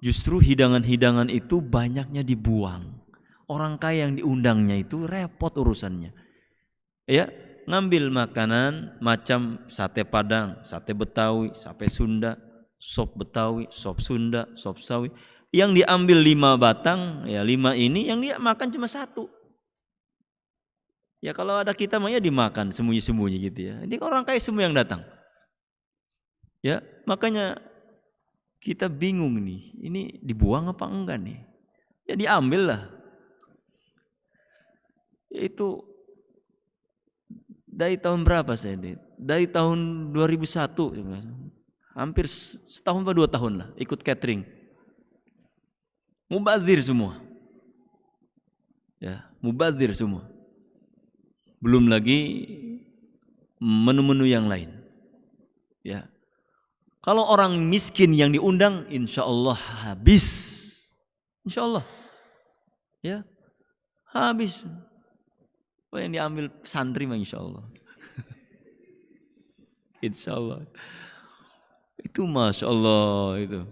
justru hidangan-hidangan itu banyaknya dibuang. Orang kaya yang diundangnya itu repot urusannya. Ya, ngambil makanan macam sate Padang, sate Betawi, sate Sunda, sop Betawi, sop Sunda, sop Sawi. Yang diambil 5 batang, ya 5 ini yang dia makan cuma 1. Ya kalau ada kita mah ya dimakan sembunyi-sembunyi gitu ya. Ini orang kaya semua yang datang. Ya, makanya kita bingung nih, ini dibuang apa enggak nih? Ya diambil lah. Itu dari tahun berapa saya? Dari tahun 2001, hampir setahun atau 2 tahun lah ikut catering. Mubadzir semua. Ya, mubadzir semua. Belum lagi menu-menu yang lain. Ya. Kalau orang miskin yang diundang, insya Allah habis. Insya Allah. Ya, habis. Oh, yang diambil santri mah insya Allah. Insya Allah. Itu masya Allah itu.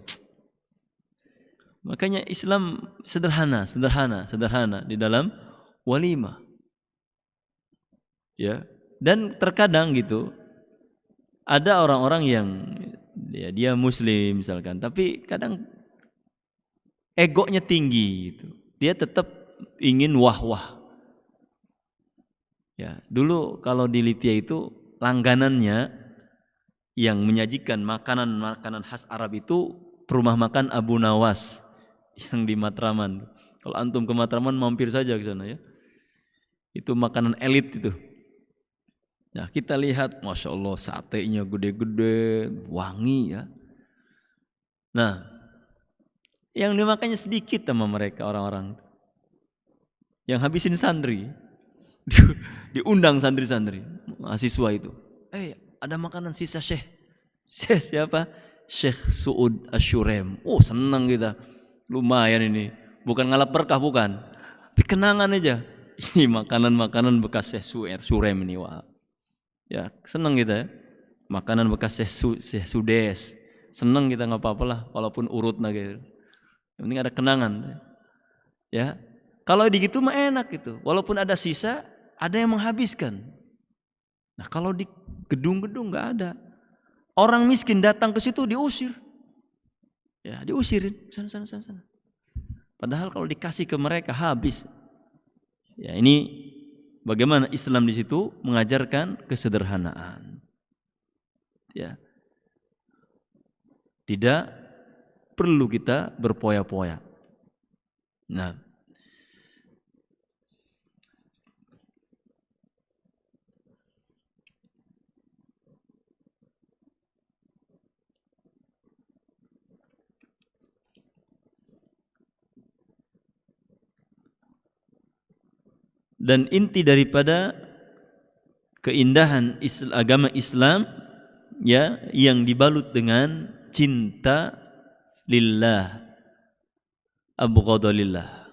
Makanya Islam sederhana di dalam walimah. Ya. Dan terkadang gitu ada orang-orang yang ya, dia muslim misalkan, tapi kadang egonya tinggi gitu. Dia tetap ingin wah-wah. Ya, dulu kalau di Libya itu langganannya yang menyajikan makanan-makanan khas Arab itu rumah makan Abu Nawas yang di Matraman. Kalau antum ke Matraman mampir saja ke sana ya. Itu makanan elit itu. Nah, kita lihat masya Allah satenya gede-gede, wangi ya. Nah, yang dimakannya sedikit sama mereka orang-orang. Yang habisin santri. Diundang santri-santri mahasiswa itu. Ada makanan sisa Syekh. Syekh siapa? Syekh Suud Asyurem. Oh, senang kita. Lumayan ini. Bukan ngalap berkah, bukan. Tapi kenangan aja. Ini makanan-makanan bekas Syekh Surem ini. Wah. Ya, senang kita ya. Makanan bekas Syekh Sudes. Senang kita, enggak apa-apa lah walaupun urut gitu. Yang penting ada kenangan. Ya. Kalau digitu mah enak gitu. Walaupun ada sisa, ada yang menghabiskan. Nah, kalau di gedung-gedung enggak ada. Orang miskin datang ke situ diusir. Ya, diusirin sana. Padahal kalau dikasih ke mereka habis. Ya, ini bagaimana Islam di situ mengajarkan kesederhanaan. Ya. Tidak perlu kita berpoya-poya. Nah, dan inti daripada keindahan agama Islam ya yang dibalut dengan cinta lillah, abghadha lillah.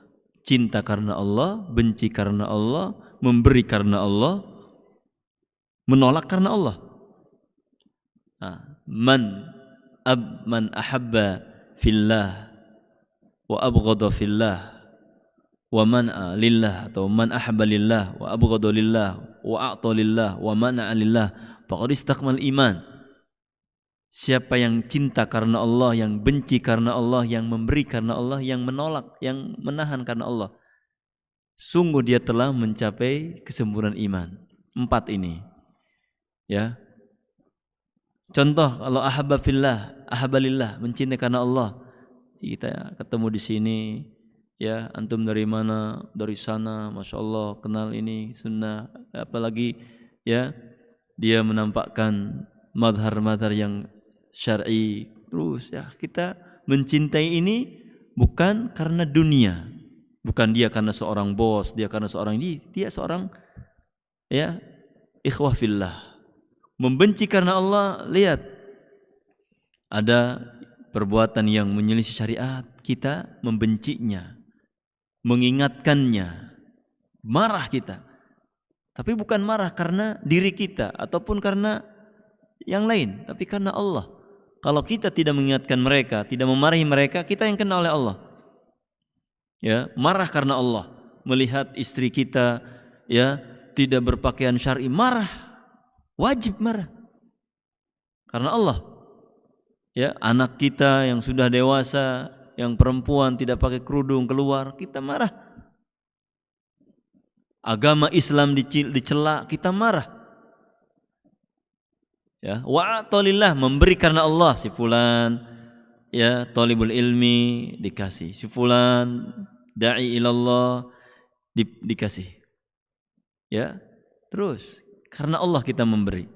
Cinta karena Allah, benci karena Allah, memberi karena Allah, menolak karena Allah. Nah, man ahabba fillah wa abghadha fillah wa man'a lillah, atau man ahabba lillah wa abghadha lillah wa a'ta lillah wa man'a lillah faqad istakmal iman. Siapa yang cinta karena Allah, yang benci karena Allah, yang memberi karena Allah, yang menolak, yang menahan karena Allah, sungguh dia telah mencapai kesempurnaan iman. 4 ini. Ya. Contoh, kalau ahabba fillah, ahabba lillah, mencintai karena Allah. Kita ketemu di sini, ya, antum dari mana? Dari sana, Masya Allah, kenal ini sunnah. Apalagi ya, dia menampakkan madhar-madhar yang syar'i. Terus ya, kita mencintai ini bukan karena dunia, bukan dia karena seorang bos, dia karena seorang ini, dia seorang ya ikhwah fillah. Membenci karena Allah, lihat ada perbuatan yang menyelisih syariat, kita membencinya, mengingatkannya, marah kita. Tapi bukan marah karena diri kita ataupun karena yang lain, tapi karena Allah. Kalau kita tidak mengingatkan mereka, tidak memarahi mereka, kita yang kena oleh Allah. Ya, marah karena Allah. Melihat istri kita ya tidak berpakaian syar'i, marah. Wajib marah. Karena Allah. Ya, anak kita yang sudah dewasa, yang perempuan tidak pakai kerudung keluar, kita marah. Agama Islam dicela, kita marah. Ya, wa'atolillah, memberi karena Allah. Si fulan ya talibul ilmi dikasih, si fulan da'i ilallah dikasih. Ya, terus karena Allah kita memberi,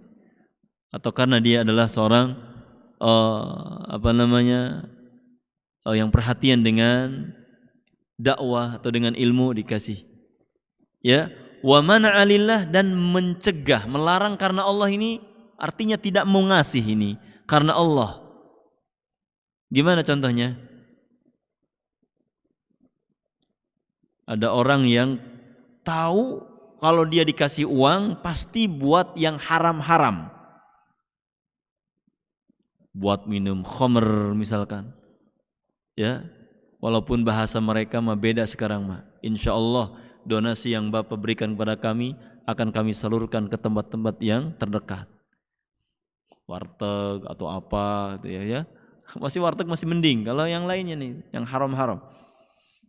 atau karena dia adalah seorang yang perhatian dengan dakwah atau dengan ilmu, dikasih. Ya, wa man'a lillah, dan mencegah, melarang karena Allah, ini artinya tidak mau ngasih ini karena Allah. Gimana contohnya? Ada orang yang tahu kalau dia dikasih uang pasti buat yang haram-haram. Buat minum khamr misalkan. Ya, walaupun bahasa mereka mah beda sekarang mah. Insyaallah donasi yang Bapak berikan kepada kami akan kami salurkan ke tempat-tempat yang terdekat. Warteg atau apa gitu ya. Masih warteg masih mending, kalau yang lainnya nih yang haram-haram.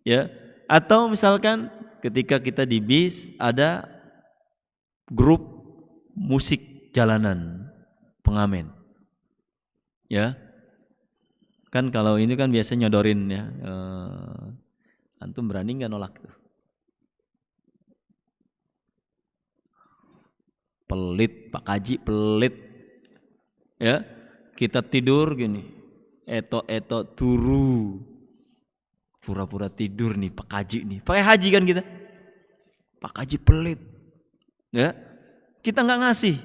Ya. Atau misalkan ketika kita di bis ada grup musik jalanan, pengamen. Ya. Kan kalau ini kan biasanya nyodorin ya. Antum berani enggak nolak tuh? Pelit, Pak Kaji pelit. Ya, kita tidur gini, eto turu, pura-pura tidur nih Pak Haji nih, pakai haji kan kita, Pak Haji pelit, ya, kita nggak ngasih,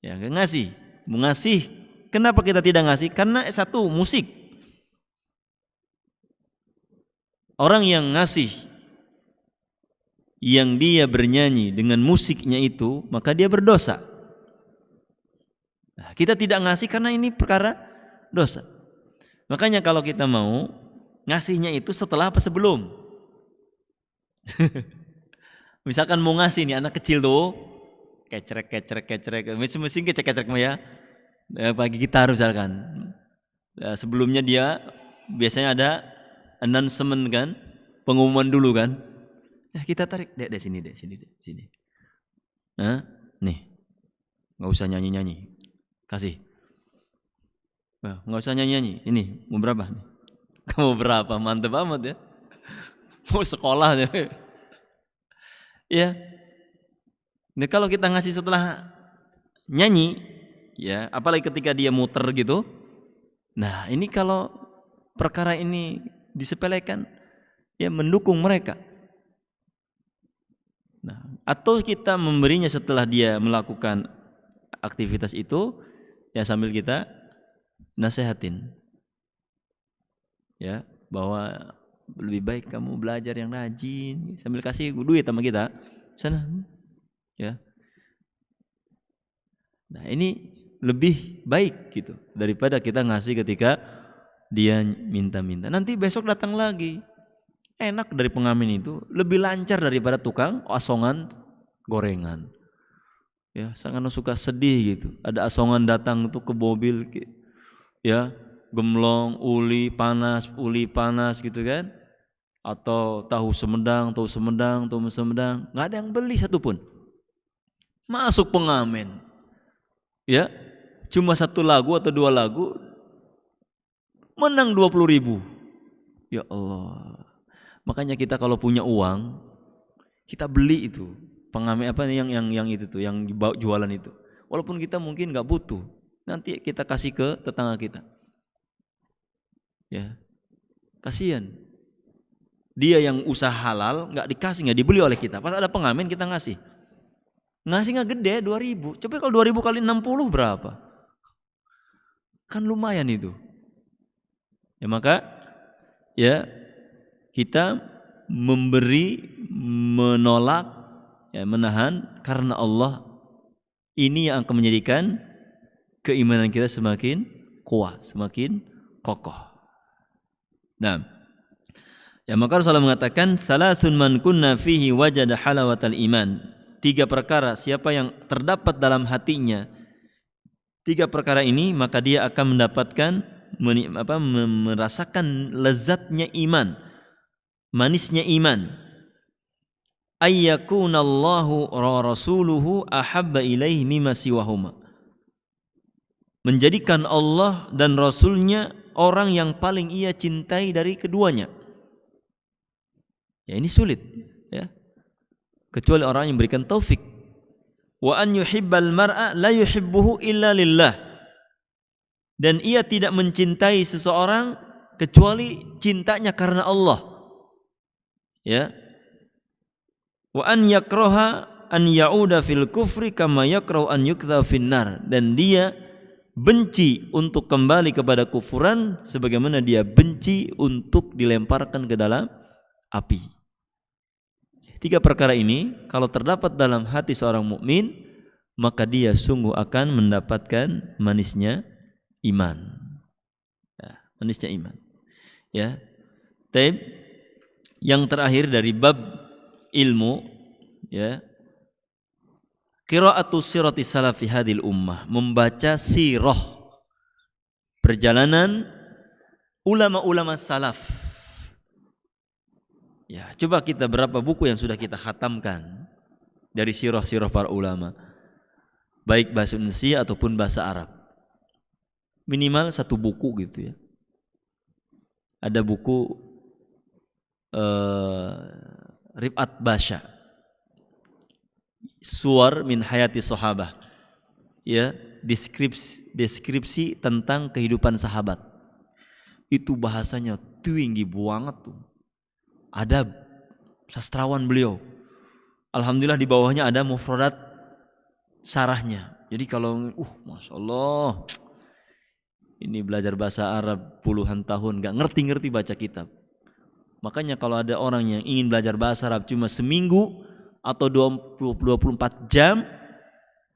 ya nggak ngasih, mau ngasih, kenapa kita tidak ngasih? Karena satu, musik, orang yang ngasih, yang dia bernyanyi dengan musiknya itu, maka dia berdosa. Nah, kita tidak ngasih karena ini perkara dosa. Makanya kalau kita mau ngasihnya itu setelah apa sebelum? Misalkan mau ngasih nih anak kecil tuh, kecerek, mesin kecerek ya, pagi gitar misalkan. Sebelumnya dia biasanya ada announcement kan, pengumuman dulu kan. Kita tarik, dek sini. Nah, nih, nggak usah nyanyi. Kasih. Nah, nggak usah nyanyi. Ini mau berapa? Kamu berapa? Mantep amat ya. Mau sekolah ya. Ya. Nah, kalau kita ngasih setelah nyanyi, ya, apalagi ketika dia muter gitu. Nah, ini kalau perkara ini disepelekan, ya mendukung mereka. Nah, atau kita memberinya setelah dia melakukan aktivitas itu, ya sambil kita nasehatin, ya bahwa lebih baik kamu belajar yang rajin, sambil kasih duit sama kita sana, ya. Nah ini lebih baik gitu daripada kita ngasih ketika dia minta-minta. Nanti besok datang lagi. Enak dari pengamen itu, lebih lancar daripada tukang asongan gorengan. Ya, sangat suka sedih gitu. Ada asongan datang tuh ke mobil, ya, gemlong, uli panas gitu kan. Atau tahu Sumedang, nggak ada yang beli satupun. Masuk pengamen, ya, cuma 1 lagu atau 2 lagu, menang 20.000. Ya Allah. Makanya kita kalau punya uang, kita beli itu pengamen apa yang itu tuh, yang jualan itu. Walaupun kita mungkin nggak butuh, nanti kita kasih ke tetangga kita. Ya, kasihan. Dia yang usaha halal nggak dikasih, nggak dibeli oleh kita. Pas ada pengamen kita ngasih nggak gede 2.000. Coba kalau 2.000 kali 60 berapa? Kan lumayan itu. Ya maka ya kita memberi, menolak, ya, menahan karena Allah, ini yang akan menjadikan keimanan kita semakin kuat, semakin kokoh. Nah, ya maka Rasulullah mengatakan salasun man kunna fihi wajada halawatal iman. 3 perkara siapa yang terdapat dalam hatinya 3 perkara ini, maka dia akan mendapatkan merasakan lezatnya iman, manisnya iman. Ayyakunallahu wa rasuluhu ahabba ilaihi mimma siwahuma. Menjadikan Allah dan Rasulnya orang yang paling ia cintai dari keduanya. Ya ini sulit, ya. Kecuali orang yang berikan taufik. Wa an yuhibbal mar'a la yuhibbuhu illa lillah. Dan ia tidak mencintai seseorang kecuali cintanya karena Allah. Ya. Wa an yakraha an ya'uda fil kufri kama yakrahu an yuktha finnar. Dan dia benci untuk kembali kepada kufuran sebagaimana dia benci untuk dilemparkan ke dalam api. 3 perkara ini kalau terdapat dalam hati seorang mukmin, maka dia sungguh akan mendapatkan manisnya iman. Ya, manisnya iman. Ya. Taib yang terakhir dari bab ilmu, ya. Qira'atu sirati salafi hadil ummah, membaca sirah perjalanan ulama-ulama salaf. Ya, coba kita berapa buku yang sudah kita khatamkan dari sirah-sirah para ulama, baik bahasa Indonesia ataupun bahasa Arab. Minimal 1 buku gitu ya. Ada buku Rif'at Basha, Suwar min Hayati Sahabah, ya, deskripsi tentang kehidupan sahabat. Itu bahasanya tinggi banget tuh. Ada sastrawan beliau. Alhamdulillah di bawahnya ada mufradat sarahnya. Jadi kalau Masya Allah, ini belajar bahasa Arab puluhan tahun gak ngerti-ngerti baca kitab. Makanya kalau ada orang yang ingin belajar bahasa Arab cuma seminggu atau 24 jam,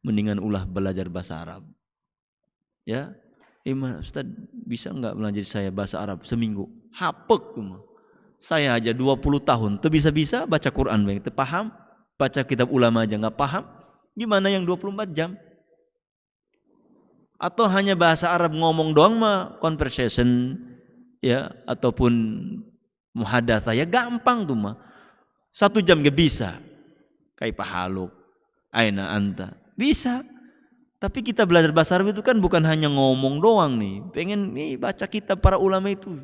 mendingan ulah belajar bahasa Arab. Ya, Ustaz bisa nggak belajar saya bahasa Arab seminggu? Hapek tuh. Saya aja 20 tahun, tuh bisa-bisa baca Quran baik, paham, baca kitab ulama aja nggak paham, gimana yang 24 jam? Atau hanya bahasa Arab ngomong doang mah conversation, ya, ataupun muhadatsah ya gampang tuh mah. 1 jam gak bisa. Kaifa haluk, aina anta, bisa. Tapi kita belajar bahasa Arab itu kan bukan hanya ngomong doang nih, pengen nih baca kitab para ulama itu.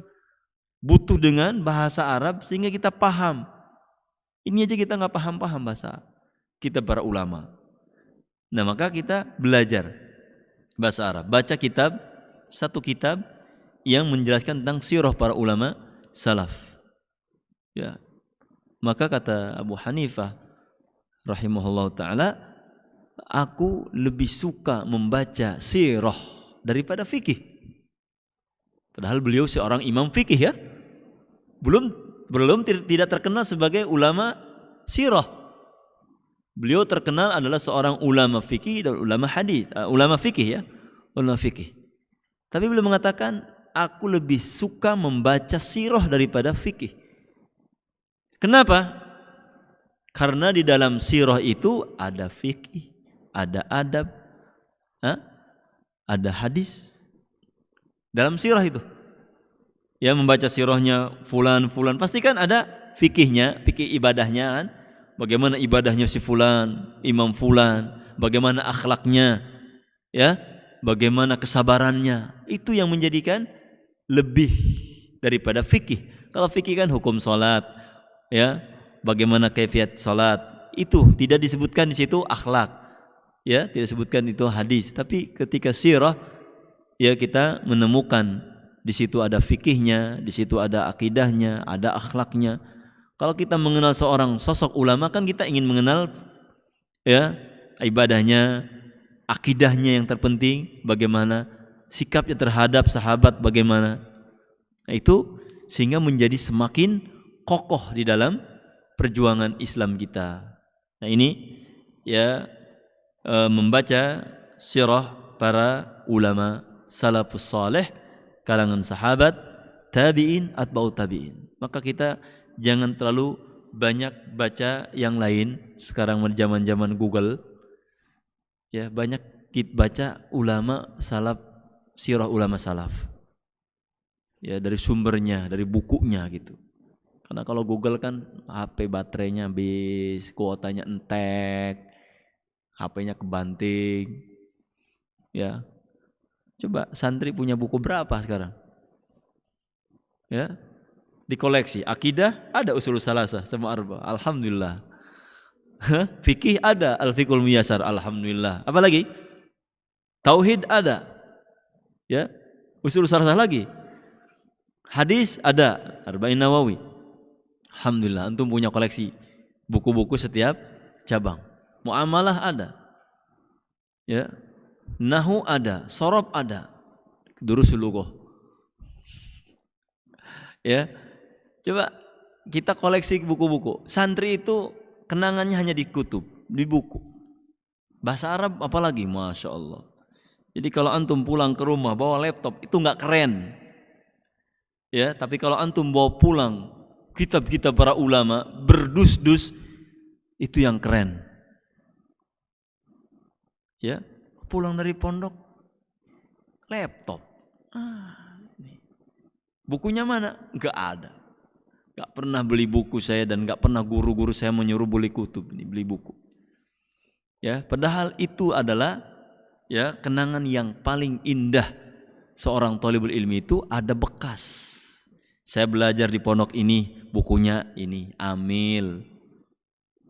Butuh dengan bahasa Arab sehingga kita paham. Ini aja kita nggak paham bahasa kita para ulama. Nah maka kita belajar bahasa Arab. Baca kitab, 1 kitab yang menjelaskan tentang sirah para ulama salaf. Ya. Maka kata Abu Hanifah rahimahullah ta'ala, aku lebih suka membaca sirah daripada fikih. Padahal beliau seorang imam fikih ya. Belum tidak terkenal sebagai ulama sirah. Beliau terkenal adalah seorang ulama fikih dan ulama hadis, ulama fikih ya, ulama fikih. Tapi beliau mengatakan, aku lebih suka membaca sirah daripada fikih. Kenapa? Karena di dalam sirah itu ada fikih, ada adab, ada hadis. Dalam sirah itu, ya membaca sirahnya fulan, pasti kan ada fikihnya, fikih ibadahnya kan. Bagaimana ibadahnya si fulan, imam fulan, bagaimana akhlaknya, ya, bagaimana kesabarannya. Itu yang menjadikan lebih daripada fikih. Kalau fikih kan hukum salat, ya, bagaimana kaifiat salat. Itu tidak disebutkan di situ akhlak. Ya, tidak disebutkan itu hadis. Tapi ketika sirah, ya kita menemukan di situ ada fikihnya, di situ ada akidahnya, ada akhlaknya. Kalau kita mengenal seorang sosok ulama kan kita ingin mengenal ya ibadahnya, akidahnya yang terpenting, bagaimana sikapnya terhadap sahabat, bagaimana. Nah, itu sehingga menjadi semakin kokoh di dalam perjuangan Islam kita. Nah, ini ya membaca sirah para ulama salafus saleh, kalangan sahabat, tabi'in, atba'ut tabi'in. Maka kita jangan terlalu banyak baca yang lain. Sekarang zaman-zaman Google, ya banyak kita baca ulama salaf, sirah ulama salaf. Ya dari sumbernya, dari bukunya gitu. Karena kalau Google kan HP baterainya habis, kuotanya entek, HP-nya kebanting. Ya. Coba santri punya buku berapa sekarang? Ya, dikoleksi. Akidah ada usul salasah sama arba. Alhamdulillah. Fikih ada al-fiqhul miyasar. Alhamdulillah. Apa lagi? Tauhid ada. Ya, usul salasah lagi. Hadis ada. Arba'in Nawawi. Alhamdulillah. Antum punya koleksi buku-buku setiap cabang. Muamalah ada. Ya. Nahu ada, sorob ada, durusul lughah. Ya, coba kita koleksi buku-buku. Santri itu kenangannya hanya di kutub, di buku. Bahasa Arab apalagi, masya Allah. Jadi kalau antum pulang ke rumah bawa laptop itu nggak keren. Ya, tapi kalau antum bawa pulang kitab-kitab para ulama berdus-dus itu yang keren. Ya. Pulang dari pondok, laptop. Bukunya mana? Enggak ada. Enggak pernah beli buku saya dan enggak pernah guru-guru saya menyuruh beli kutub, beli buku. Ya, padahal itu adalah ya kenangan yang paling indah seorang thalibul ilmi itu ada bekas. Saya belajar di pondok ini, bukunya ini, Amil.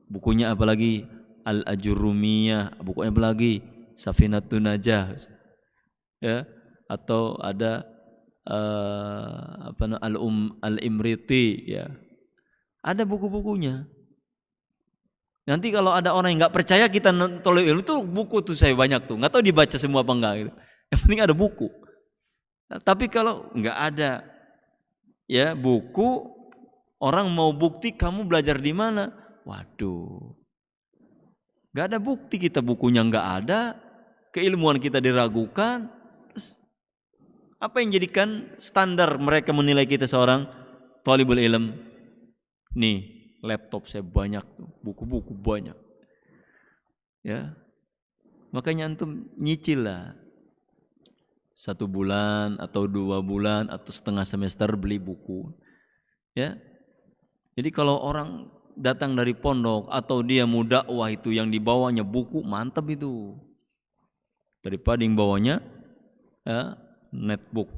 Bukunya apa lagi? Al-Ajurrumiyah, bukunya apa lagi? Safinatun Najah, ya, atau ada Al-Imriti, ya, ada buku-bukunya. Nanti kalau ada orang yang nggak percaya kita tolong ilmu itu buku tuh saya banyak tuh, nggak tahu dibaca semua apa enggak gitu. Yang penting ada buku. Nah, tapi kalau nggak ada, ya buku, orang mau bukti kamu belajar di mana? Waduh, nggak ada bukti kita, bukunya nggak ada. Keilmuan kita diragukan. Terus apa yang jadikan standar mereka menilai kita seorang thalibul ilm? Nih, laptop saya banyak, buku-buku banyak. Ya. Makanya antum nyicil lah. 1 bulan atau 2 bulan atau setengah semester beli buku. Ya. Jadi kalau orang datang dari pondok atau dia mau dakwah itu yang dibawanya buku, mantap itu. Daripada yang bawanya ya, netbook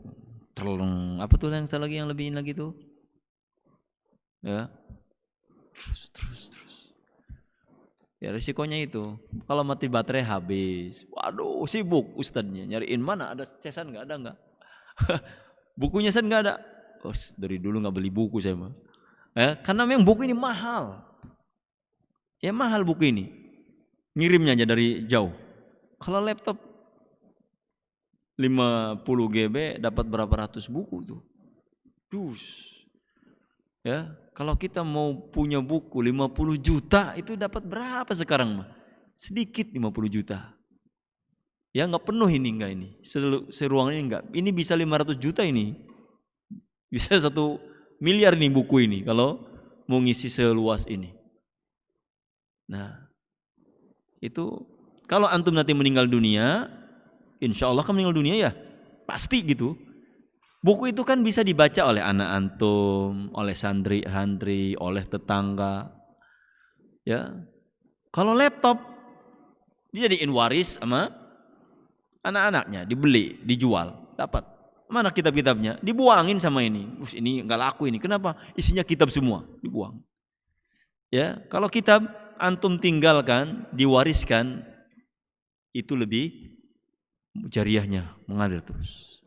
terleng, apa tuh yang satu lagi yang lebihin lagi tuh ya, terus ya risikonya itu kalau mati baterai habis, waduh sibuk ustadznya nyariin mana ada cesan nggak ada nggak bukunya cesan nggak ada. Oh, dari dulu nggak beli buku saya mah ya, karena memang buku ini mahal ya, mahal buku ini ngirimnya aja dari jauh. Kalau laptop 50 GB dapat berapa ratus buku tuh. Ya, kalau kita mau punya buku 50 juta itu dapat berapa sekarang mah? Sedikit 50 juta. Ya nggak penuh ini enggak ini. Seruang ini enggak. Ini bisa 500 juta ini. Bisa 1 miliar nih buku ini kalau mau ngisi seluas ini. Nah, itu kalau antum nanti meninggal dunia, insya Allah kan meninggal dunia ya, pasti gitu. Buku itu kan bisa dibaca oleh anak antum, oleh santri-santri, oleh tetangga. Ya. Kalau laptop dijadiin waris sama anak-anaknya, dibeli, dijual, dapat. Mana kitab-kitabnya? Dibuangin sama ini. Ini enggak laku ini. Kenapa? Isinya kitab semua, dibuang. Ya, kalau kitab antum tinggalkan, diwariskan, itu lebih jariahnya mengalir terus.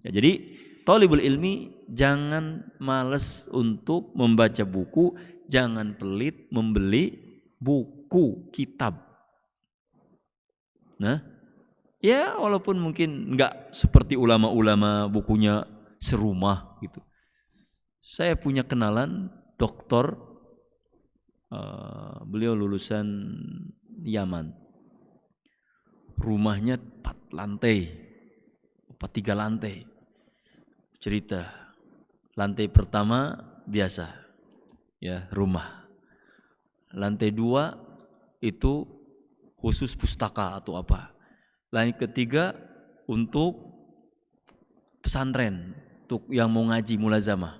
Ya, jadi thalibul ilmi jangan malas untuk membaca buku, jangan pelit membeli buku kitab. Nah, ya walaupun mungkin enggak seperti ulama-ulama bukunya serumah gitu. Saya punya kenalan doktor, beliau lulusan Yaman. Rumahnya 4 lantai, 3 lantai. Cerita, lantai pertama biasa, ya rumah. Lantai 2 itu khusus pustaka atau apa. Lantai ketiga untuk pesantren, untuk yang mau ngaji mulazamah.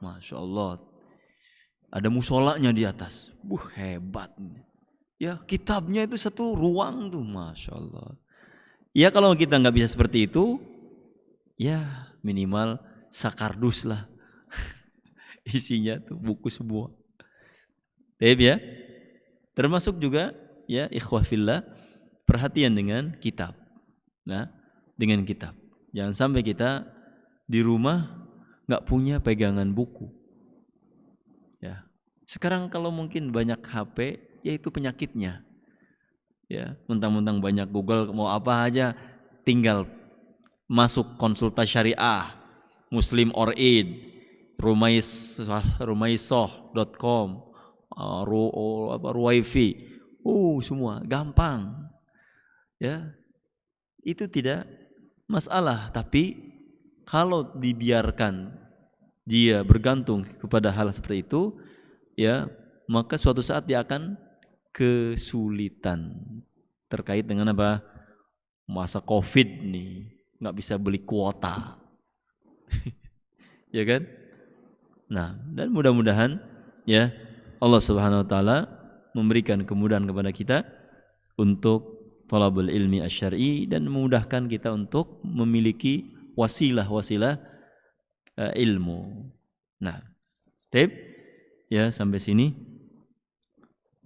Masya Allah, ada musolanya di atas. Hebat. Ya kitabnya itu 1 ruang tuh, Masya Allah. Ya kalau kita nggak bisa seperti itu, ya minimal sakardus lah. Isinya tuh buku semua. Baik ya. Termasuk juga ya ikhwah fillah, perhatian dengan kitab. Nah, dengan kitab. Jangan sampai kita di rumah nggak punya pegangan buku. Ya. Sekarang kalau mungkin banyak HP, ya itu penyakitnya. Ya, mentang-mentang banyak Google, mau apa aja tinggal masuk konsultas syariah, Muslim or Aid, rumaisoh.com, Ruwaifi, semua gampang. Ya, itu tidak masalah. Tapi kalau dibiarkan dia bergantung kepada hal seperti itu, ya maka suatu saat dia akan kesulitan terkait dengan apa? Masa Covid nih, nggak bisa beli kuota. Ya kan? Nah, dan mudah-mudahan ya Allah Subhanahu wa taala memberikan kemudahan kepada kita untuk thalabul ilmi asy-syar'i dan memudahkan kita untuk memiliki wasilah-wasilah ilmu. Nah, ya sampai sini.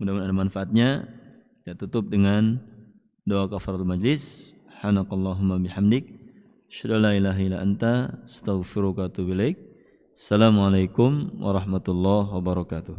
Mudah-mudahan ada manfaatnya. Kita tutup dengan doa kafaratul majlis. Subhanakallahumma bihamdik, asyhadu an la ilaha illa anta, astaghfiruka wa atubu ilaik. Assalamualaikum warahmatullahi wabarakatuh.